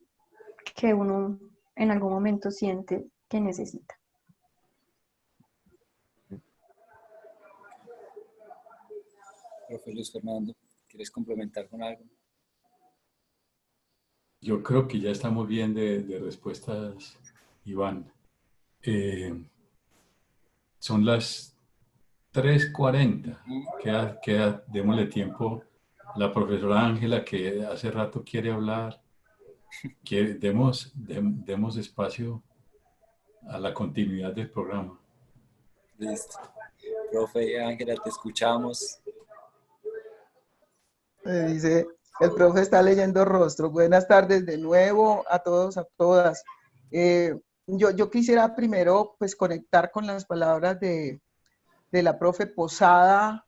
que uno en algún momento siente que necesita. Profe Luis Fernando, ¿quieres complementar con algo? Yo creo que ya estamos bien de respuestas, Iván. Son las 3:40. Démosle tiempo a la profesora Ángela, que hace rato quiere hablar. Demos espacio a la continuidad del programa. Listo. Profe Ángela, te escuchamos. Dice, el profe está leyendo rostro. Buenas tardes de nuevo a todos, a todas. Yo quisiera primero pues conectar con las palabras de la profe Posada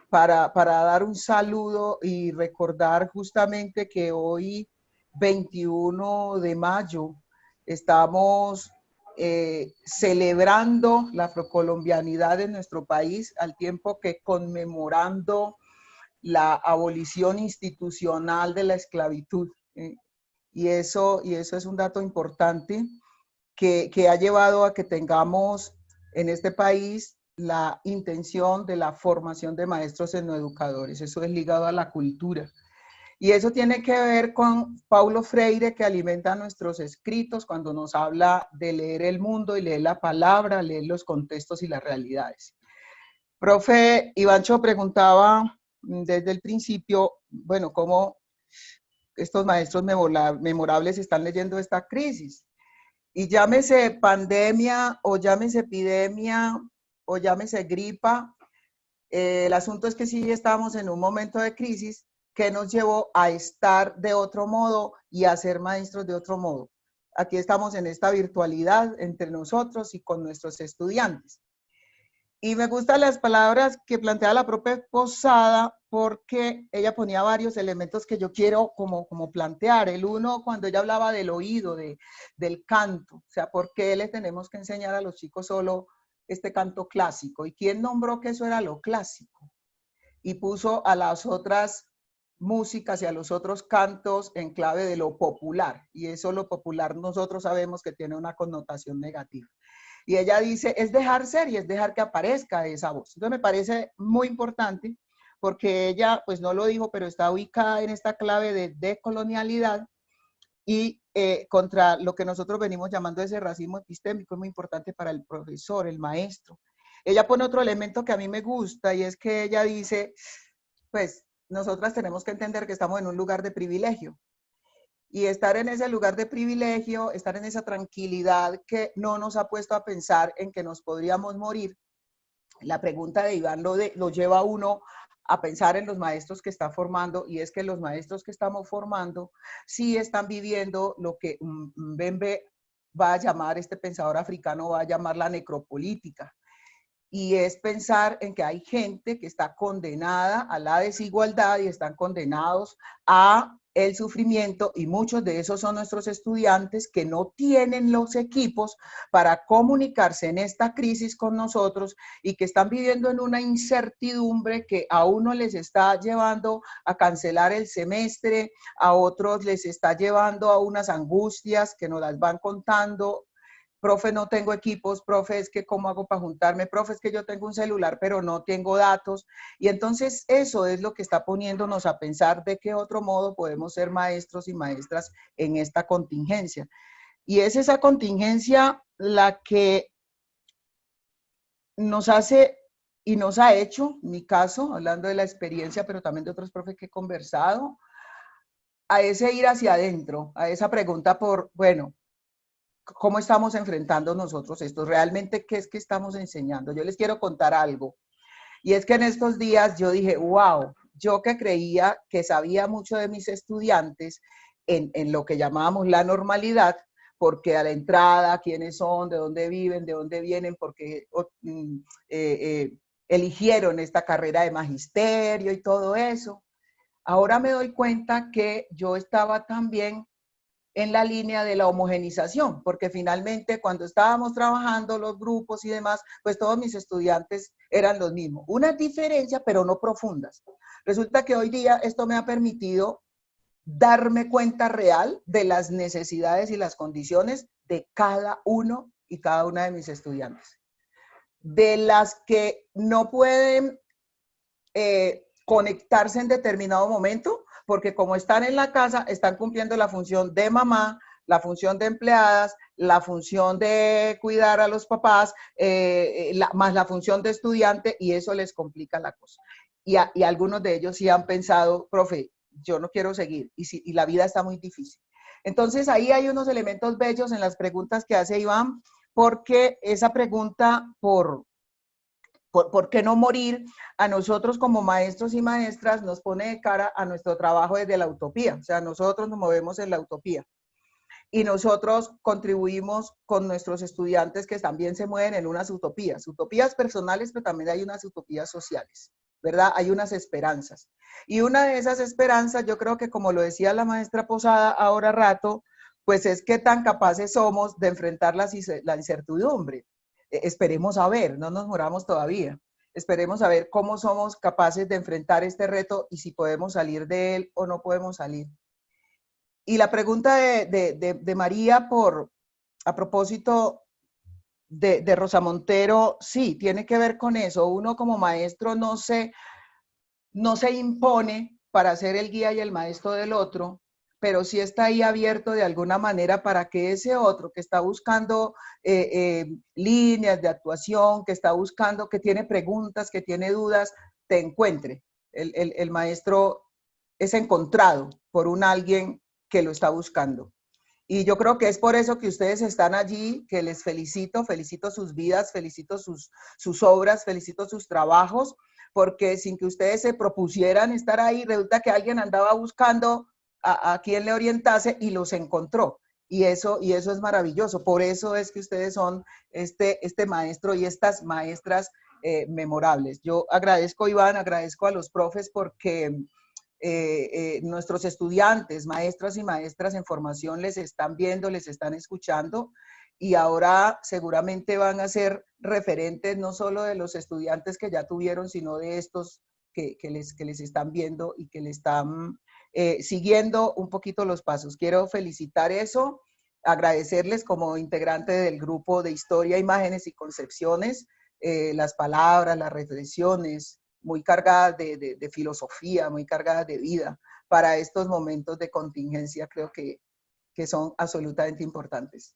para dar un saludo y recordar justamente que hoy, 21 de mayo, estamos celebrando la afrocolombianidad en nuestro país, al tiempo que conmemorando la abolición institucional de la esclavitud. Y eso es un dato importante que ha llevado a que tengamos en este país la intención de la formación de maestros etnoeducadores. Eso es ligado a la cultura. Y eso tiene que ver con Paulo Freire, que alimenta nuestros escritos cuando nos habla de leer el mundo y leer la palabra, leer los contextos y las realidades. Profe Ivancho preguntaba desde el principio, bueno, cómo estos maestros memorables están leyendo esta crisis. Y llámese pandemia o llámese epidemia o llámese gripa, el asunto es que sí estamos en un momento de crisis que nos llevó a estar de otro modo y a ser maestros de otro modo. Aquí estamos en esta virtualidad entre nosotros y con nuestros estudiantes. Y me gustan las palabras que plantea la propia Posada, porque ella ponía varios elementos que yo quiero como plantear. El uno, cuando ella hablaba del oído, del canto, o sea, ¿por qué le tenemos que enseñar a los chicos solo este canto clásico? ¿Y quién nombró que eso era lo clásico? Y puso a las otras músicas y a los otros cantos en clave de lo popular. Y eso, lo popular, nosotros sabemos que tiene una connotación negativa. Y ella dice, es dejar ser y es dejar que aparezca esa voz. Entonces me parece muy importante porque ella, pues no lo dijo, pero está ubicada en esta clave de decolonialidad y contra lo que nosotros venimos llamando ese racismo epistémico. Es muy importante para el profesor, el maestro. ella pone otro elemento que a mí me gusta y es que ella dice, pues nosotras tenemos que entender que estamos en un lugar de privilegio. Y estar en ese lugar de privilegio, estar en esa tranquilidad que no nos ha puesto a pensar en que nos podríamos morir. La pregunta de Iván lo lleva a uno a pensar en los maestros que está formando, y es que los maestros que estamos formando sí están viviendo lo que Mbembe va a llamar, este pensador africano va a llamar la necropolítica, y es pensar en que hay gente que está condenada a la desigualdad y están condenados a el sufrimiento, y muchos de esos son nuestros estudiantes que no tienen los equipos para comunicarse en esta crisis con nosotros y que están viviendo en una incertidumbre que a uno les está llevando a cancelar el semestre, a otros les está llevando a unas angustias que nos las van contando. Profe, no tengo equipos, profe, es que cómo hago para juntarme, profe, es que yo tengo un celular, pero no tengo datos. Y entonces eso es lo que está poniéndonos a pensar de qué otro modo podemos ser maestros y maestras en esta contingencia. Y es esa contingencia la que nos hace y nos ha hecho, en mi caso, hablando de la experiencia, pero también de otros profes que he conversado, a ese ir hacia adentro, a esa pregunta por, bueno, ¿cómo estamos enfrentando nosotros esto? ¿Realmente qué es que estamos enseñando? Yo les quiero contar algo. Y es que en estos días yo dije, wow, yo que creía que sabía mucho de mis estudiantes en lo que llamábamos la normalidad, porque a la entrada, quiénes son, de dónde viven, de dónde vienen, porque eligieron esta carrera de magisterio y todo eso. Ahora me doy cuenta que yo estaba también en la línea de la homogenización, porque finalmente cuando estábamos trabajando los grupos y demás, pues todos mis estudiantes eran los mismos. Unas diferencias, pero no profundas. Resulta que hoy día esto me ha permitido darme cuenta real de las necesidades y las condiciones de cada uno y cada una de mis estudiantes. De las que no pueden conectarse en determinado momento, porque como están en la casa, están cumpliendo la función de mamá, la función de empleadas, la función de cuidar a los papás, más la función de estudiante, y eso les complica la cosa. Y algunos de ellos sí han pensado, profe, yo no quiero seguir, y la vida está muy difícil. Entonces ahí hay unos elementos bellos en las preguntas que hace Iván, porque esa pregunta ¿por qué no morir? A nosotros como maestros y maestras nos pone de cara a nuestro trabajo desde la utopía. O sea, nosotros nos movemos en la utopía. Y nosotros contribuimos con nuestros estudiantes que también se mueven en unas utopías personales, pero también hay unas utopías sociales, ¿verdad? Hay unas esperanzas. Y una de esas esperanzas, yo creo que como lo decía la maestra Posada ahora rato, pues es qué tan capaces somos de enfrentar la incertidumbre. Esperemos a ver, no nos moramos todavía. Esperemos a ver cómo somos capaces de enfrentar este reto y si podemos salir de él o no podemos salir. Y la pregunta de María a propósito de Rosa Montero, sí, tiene que ver con eso. Uno como maestro no se impone para ser el guía y el maestro del otro, pero sí está ahí abierto de alguna manera para que ese otro que está buscando líneas de actuación, que está buscando, que tiene preguntas, que tiene dudas, te encuentre. El maestro es encontrado por un alguien que lo está buscando. Y yo creo que es por eso que ustedes están allí, que les felicito sus vidas, felicito sus obras, felicito sus trabajos, porque sin que ustedes se propusieran estar ahí, resulta que alguien andaba buscando a quien le orientase y los encontró. Y eso es maravilloso. Por eso es que ustedes son este maestro y estas maestras memorables. Yo agradezco, Iván, agradezco a los profes porque nuestros estudiantes, maestras y maestras en formación les están viendo, les están escuchando, y ahora seguramente van a ser referentes no solo de los estudiantes que ya tuvieron, sino de estos que les están viendo y que le están siguiendo un poquito los pasos. Quiero felicitar eso, agradecerles como integrante del grupo de Historia, Imágenes y Concepciones, las palabras, las reflexiones, muy cargadas de filosofía, muy cargadas de vida para estos momentos de contingencia, creo que son absolutamente importantes.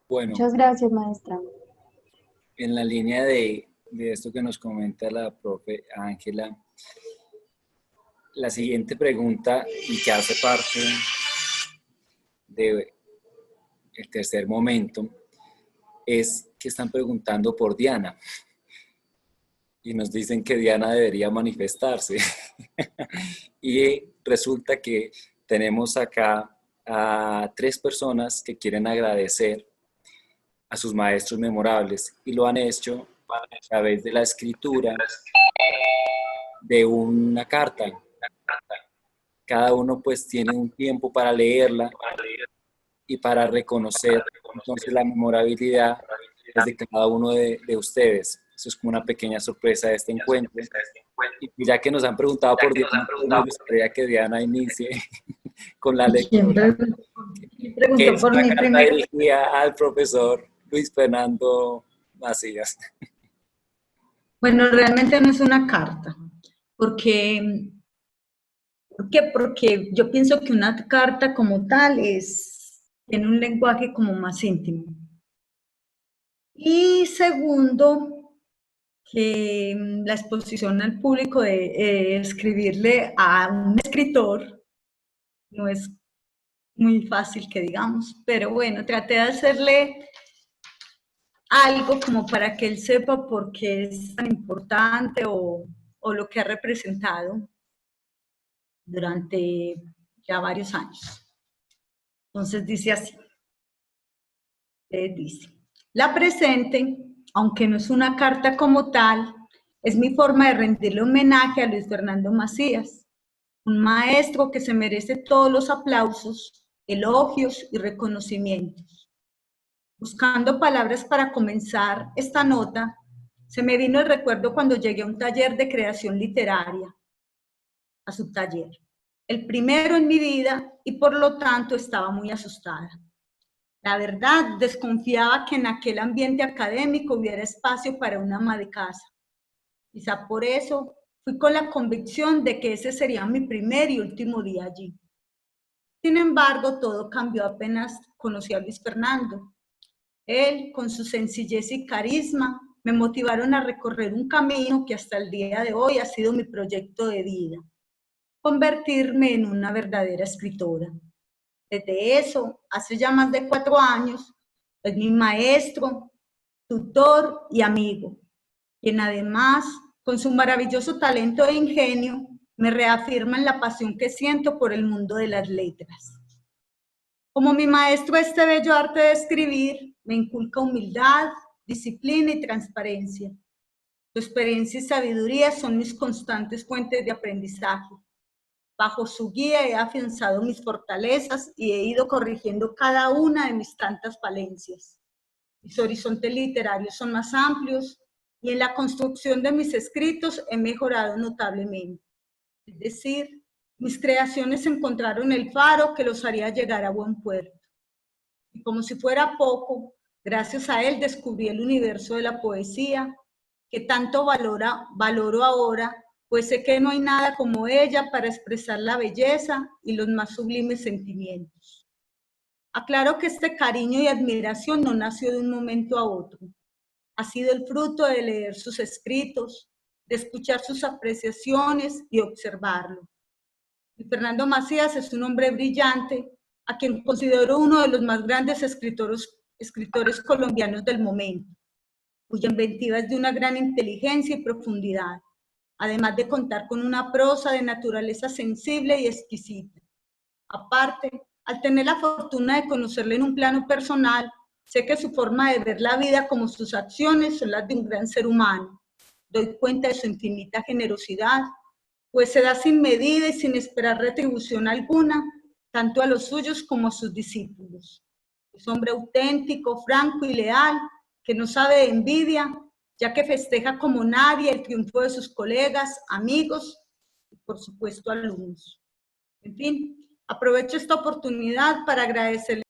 Bueno, Muchas gracias, maestra. en la línea de esto que nos comenta la profe Ángela, la siguiente pregunta, y que hace parte del tercer momento, es que están preguntando por Diana. Y nos dicen que Diana debería manifestarse. Y resulta que tenemos acá a 3 personas que quieren agradecer a sus maestros memorables y lo han hecho a través de la escritura de una carta. Cada uno pues tiene un tiempo para leerla y para reconocer entonces la memorabilidad de cada uno de ustedes. Eso es como una pequeña sorpresa de este encuentro. Y ya que nos han preguntado por Diana, me gustaría que Diana inicie con la lectura. ¿Quién preguntó Que es por una mí carta primero? dirigida al profesor Luis Fernando Macías. Bueno, realmente no es una carta, porque, porque yo pienso que una carta como tal tiene un lenguaje como más íntimo. Y segundo, que la exposición al público de escribirle a un escritor no es muy fácil que digamos, pero bueno, traté de hacerle algo como para que él sepa por qué es tan importante o lo que ha representado durante ya varios años. Entonces dice así, dice, la presente, aunque no es una carta como tal, es mi forma de rendirle homenaje a Luis Fernando Macías, un maestro que se merece todos los aplausos, elogios y reconocimientos. Buscando palabras para comenzar esta nota, se me vino el recuerdo cuando llegué a un taller de creación literaria, a su taller, el primero en mi vida, y por lo tanto estaba muy asustada. La verdad, desconfiaba que en aquel ambiente académico hubiera espacio para una ama de casa. Quizá por eso fui con la convicción de que ese sería mi primer y último día allí. Sin embargo, todo cambió apenas conocí a Luis Fernando. Él, con su sencillez y carisma, me motivaron a recorrer un camino que hasta el día de hoy ha sido mi proyecto de vida: convertirme en una verdadera escritora. Desde eso, hace ya más de 4 años, es mi maestro, tutor y amigo, quien además, con su maravilloso talento e ingenio, me reafirma en la pasión que siento por el mundo de las letras. Como mi maestro este bello arte de escribir, me inculca humildad, disciplina y transparencia. Su experiencia y sabiduría son mis constantes fuentes de aprendizaje. Bajo su guía he afianzado mis fortalezas y he ido corrigiendo cada una de mis tantas falencias. Mis horizontes literarios son más amplios y en la construcción de mis escritos he mejorado notablemente. Es decir, mis creaciones encontraron el faro que los haría llegar a buen puerto. Y como si fuera poco, gracias a él descubrí el universo de la poesía, que tanto valoro ahora, pues sé que no hay nada como ella para expresar la belleza y los más sublimes sentimientos. Aclaro que este cariño y admiración no nació de un momento a otro. Ha sido el fruto de leer sus escritos, de escuchar sus apreciaciones y observarlo. Y Fernando Macías es un hombre brillante, a quien considero uno de los más grandes escritores colombianos del momento, cuya inventiva es de una gran inteligencia y profundidad, además de contar con una prosa de naturaleza sensible y exquisita. Aparte, al tener la fortuna de conocerle en un plano personal, sé que su forma de ver la vida como sus acciones son las de un gran ser humano. Doy cuenta de su infinita generosidad, pues se da sin medida y sin esperar retribución alguna, tanto a los suyos como a sus discípulos. Es hombre auténtico, franco y leal, que no sabe de envidia, ya que festeja como nadie el triunfo de sus colegas, amigos y, por supuesto, alumnos. En fin, aprovecho esta oportunidad para agradecerle.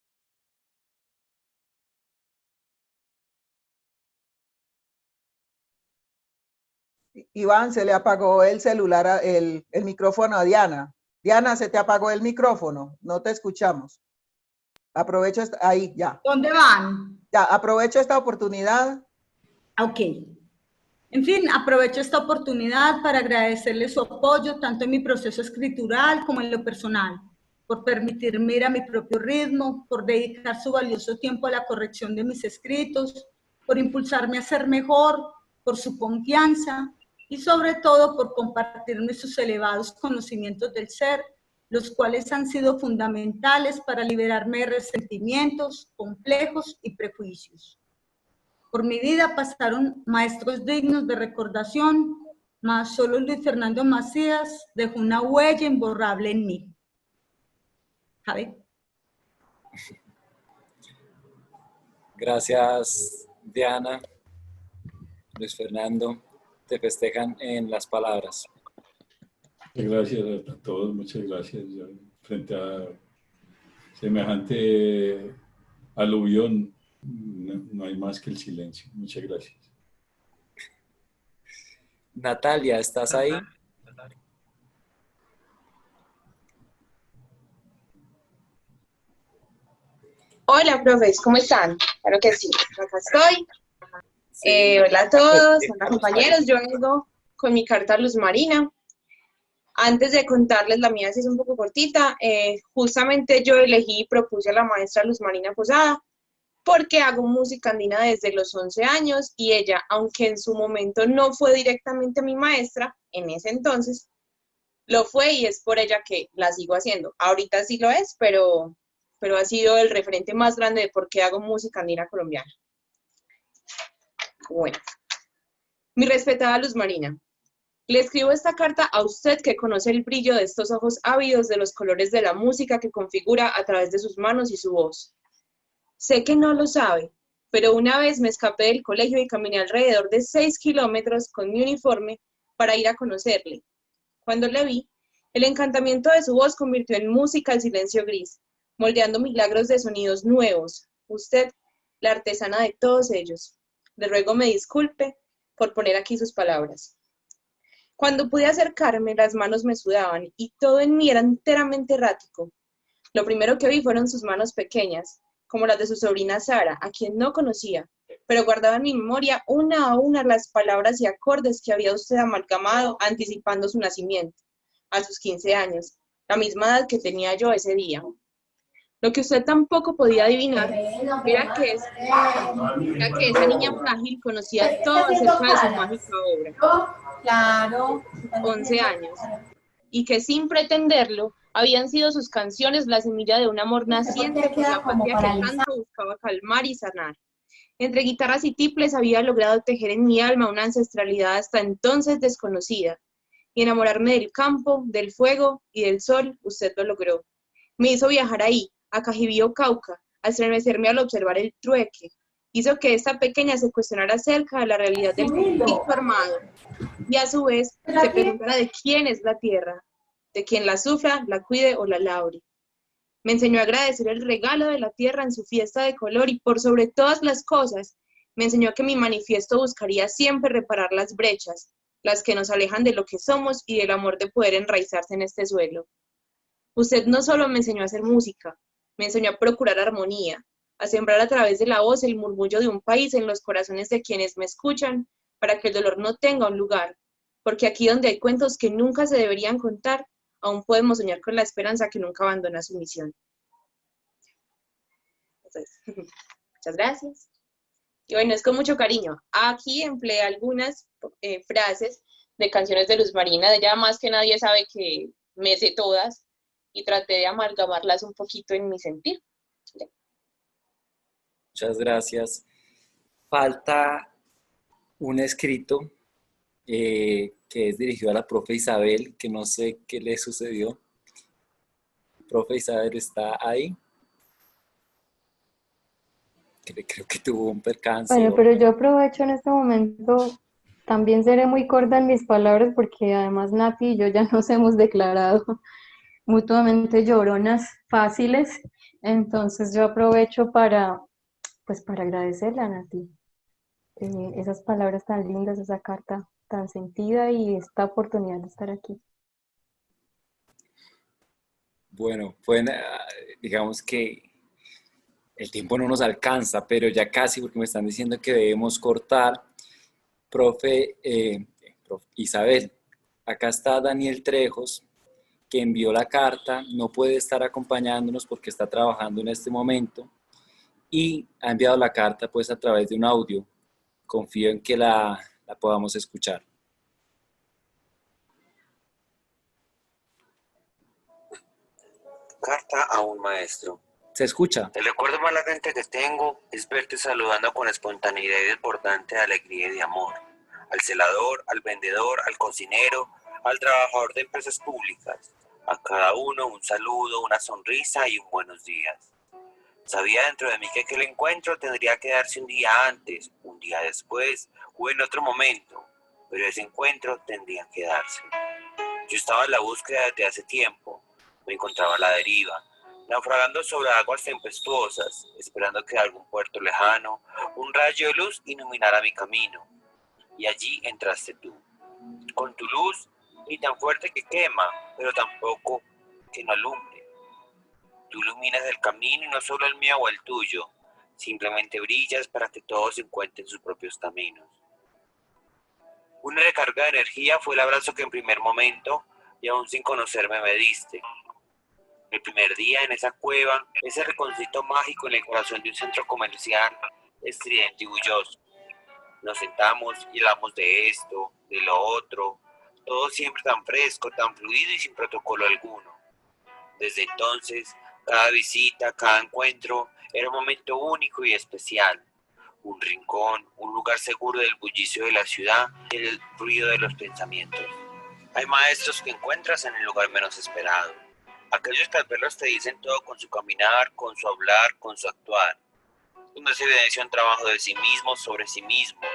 Iván, se le apagó el celular, el micrófono a Diana. Diana, se te apagó el micrófono, no te escuchamos. Aprovecho ahí, ya. ¿Dónde van? Ya, aprovecho esta oportunidad. Ok. En fin, aprovecho esta oportunidad para agradecerle su apoyo tanto en mi proceso escritural como en lo personal, por permitirme ir a mi propio ritmo, por dedicar su valioso tiempo a la corrección de mis escritos, por impulsarme a ser mejor, por su confianza y sobre todo por compartirme sus elevados conocimientos del ser, los cuales han sido fundamentales para liberarme de resentimientos, complejos y prejuicios. Por mi vida pasaron maestros dignos de recordación, mas solo Luis Fernando Macías dejó una huella imborrable en mí. ¿Sabe? Gracias, Diana. Luis Fernando, te festejan en las palabras. Muchas gracias a todos, muchas gracias. Frente a semejante aluvión, no hay más que el silencio. Muchas gracias. Natalia, ¿estás ahí? Hola, profes, ¿cómo están? Claro que sí, acá estoy. Sí. Hola a todos, hola compañeros, yo vengo con mi carta Luz Marina. Antes de contarles, la mía sí es un poco cortita. Justamente yo elegí y propuse a la maestra Luz Marina Posada porque hago música andina desde los 11 años y ella, aunque en su momento no fue directamente mi maestra, en ese entonces, lo fue y es por ella que la sigo haciendo. Ahorita sí lo es, pero ha sido el referente más grande de por qué hago música andina colombiana. Bueno, mi respetada Luz Marina, le escribo esta carta a usted que conoce el brillo de estos ojos ávidos de los colores de la música que configura a través de sus manos y su voz. Sé que no lo sabe, pero una vez me escapé del colegio y caminé alrededor de 6 kilómetros con mi uniforme para ir a conocerle. Cuando le vi, el encantamiento de su voz convirtió en música el silencio gris, moldeando milagros de sonidos nuevos. Usted, la artesana de todos ellos. Le ruego me disculpe por poner aquí sus palabras. Cuando pude acercarme, las manos me sudaban y todo en mí era enteramente errático. Lo primero que vi fueron sus manos pequeñas, como las de su sobrina Sara, a quien no conocía, pero guardaba en mi memoria una a una las palabras y acordes que había usted amalgamado anticipando su nacimiento, a sus 15 años, la misma edad que tenía yo ese día. Lo que usted tampoco podía adivinar era que esa niña frágil conocía todo acerca de su mágica obra. Claro. 11 años. Y que sin pretenderlo, habían sido sus canciones la semilla de un amor naciente por la patria que tanto buscaba calmar y sanar. Entre guitarras y tiples había logrado tejer en mi alma una ancestralidad hasta entonces desconocida. Y enamorarme del campo, del fuego y del sol, usted lo logró. Me hizo viajar ahí, a Cajibío, Cauca, a estremecerme al observar el trueque. Hizo que esta pequeña se cuestionara acerca de la realidad del conflicto armado y a su vez se preguntara de quién es la tierra, de quien la sufra, la cuide o la labre. Me enseñó a agradecer el regalo de la tierra en su fiesta de color y por sobre todas las cosas, me enseñó que mi manifiesto buscaría siempre reparar las brechas, las que nos alejan de lo que somos y del amor de poder enraizarse en este suelo. Usted no solo me enseñó a hacer música, me enseñó a procurar armonía, a sembrar a través de la voz el murmullo de un país en los corazones de quienes me escuchan, para que el dolor no tenga un lugar, porque aquí donde hay cuentos que nunca se deberían contar, aún podemos soñar con la esperanza que nunca abandona su misión. Entonces, muchas gracias. Y bueno, es con mucho cariño. Aquí empleé algunas frases de canciones de Luz Marina, de ella más que nadie sabe que me sé todas, y traté de amalgamarlas un poquito en mi sentir. Muchas gracias. Falta un escrito que es dirigido a la profe Isabel, que no sé qué le sucedió. Profe Isabel, ¿está ahí? Creo que tuvo un percance. Bueno, pero yo aprovecho en este momento, también seré muy corta en mis palabras porque además Nati y yo ya nos hemos declarado mutuamente lloronas fáciles, entonces yo aprovecho pues para agradecerle a Nati esas palabras tan lindas, esa carta tan sentida y esta oportunidad de estar aquí. Bueno, digamos que el tiempo no nos alcanza, pero ya casi, porque me están diciendo que debemos cortar. profe Isabel. Acá está Daniel Trejos, que envió la carta, no puede estar acompañándonos porque está trabajando en este momento y ha enviado la carta pues a través de un audio. Confío en que la podamos escuchar. Carta a un maestro. ¿Se escucha? El recuerdo más latente que tengo es verte saludando con espontaneidad y desbordante de alegría y de amor. Al celador, al vendedor, al cocinero, al trabajador de empresas públicas. A cada uno un saludo, una sonrisa y un buenos días. Sabía dentro de mí que aquel encuentro tendría que darse un día antes, un día después o en otro momento, pero ese encuentro tendría que darse. Yo estaba en la búsqueda desde hace tiempo. Me encontraba a la deriva, naufragando sobre aguas tempestuosas, esperando que algún puerto lejano, un rayo de luz iluminara mi camino. Y allí entraste tú, con tu luz, ni tan fuerte que quema, pero tampoco que no alumbre. Tú iluminas el camino y no solo el mío o el tuyo, simplemente brillas para que todos encuentren sus propios caminos. Una recarga de energía fue el abrazo que en primer momento, y aún sin conocerme, me diste. El primer día en esa cueva, ese rinconcito mágico en el corazón de un centro comercial, estridente y bulloso. Nos sentamos y hablamos de esto, de lo otro, todo siempre tan fresco, tan fluido y sin protocolo alguno. Desde entonces, cada visita, cada encuentro era un momento único y especial. Un rincón, un lugar seguro del bullicio de la ciudad y del ruido de los pensamientos. Hay maestros que encuentras en el lugar menos esperado. Aquellos que al verlos te dicen todo con su caminar, con su hablar, con su actuar. Donde se evidencia un trabajo de sí mismos sobre sí mismos.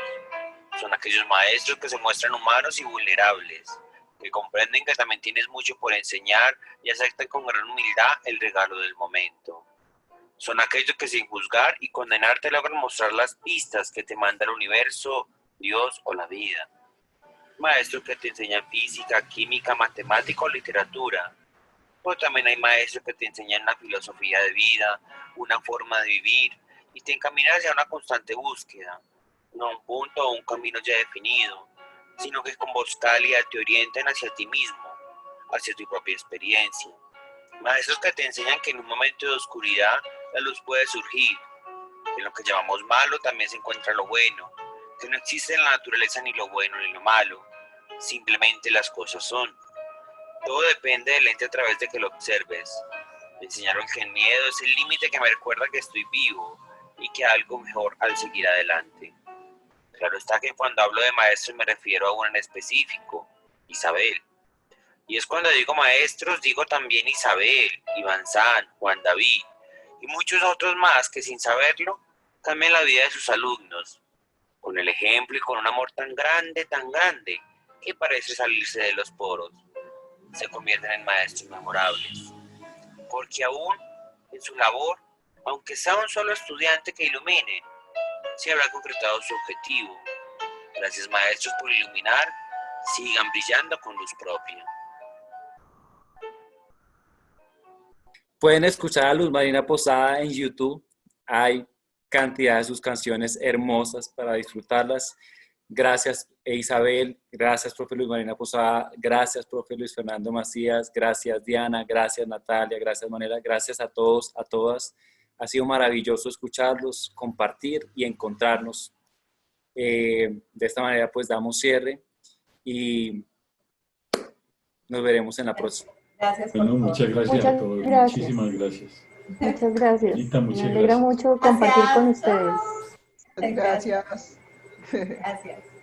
Son aquellos maestros que se muestran humanos y vulnerables, que comprenden que también tienes mucho por enseñar y aceptan con gran humildad el regalo del momento. Son aquellos que sin juzgar y condenarte logran mostrar las pistas que te manda el universo, Dios o la vida. Maestros que te enseñan física, química, matemática o literatura. Pero también hay maestros que te enseñan una filosofía de vida, una forma de vivir y te encaminan hacia una constante búsqueda, no un punto o un camino ya definido, sino que con voz cálida te orientan hacia ti mismo, hacia tu propia experiencia. Maestros que te enseñan que en un momento de oscuridad la luz puede surgir, que en lo que llamamos malo también se encuentra lo bueno, que no existe en la naturaleza ni lo bueno ni lo malo, simplemente las cosas son. Todo depende del ente a través de que lo observes. Me enseñaron que el miedo es el límite que me recuerda que estoy vivo y que hay algo mejor al seguir adelante. Claro está que cuando hablo de maestros me refiero a uno en específico, Isabel. Y es cuando digo maestros, digo también Isabel, Iván San, Juan David y muchos otros más que sin saberlo cambian la vida de sus alumnos, con el ejemplo y con un amor tan grande, que parece salirse de los poros. Se convierten en maestros memorables, porque aún en su labor, aunque sea un solo estudiante que ilumine, se habrá concretado su objetivo. Gracias maestros por iluminar, sigan brillando con luz propia. Pueden escuchar a Luz Marina Posada en YouTube, hay cantidad de sus canciones hermosas para disfrutarlas. Gracias Isabel, gracias profe Luz Marina Posada, gracias profe Luis Fernando Macías, gracias Diana, gracias Natalia, gracias Manela, gracias a todos, a todas. Ha sido maravilloso escucharlos, compartir y encontrarnos. De esta manera pues damos cierre y nos veremos en la próxima. Gracias. Bueno, muchas gracias a todos, muchísimas gracias. Muchas gracias. Anita, muchas Me alegra gracias. mucho compartir con ustedes. Gracias. Gracias.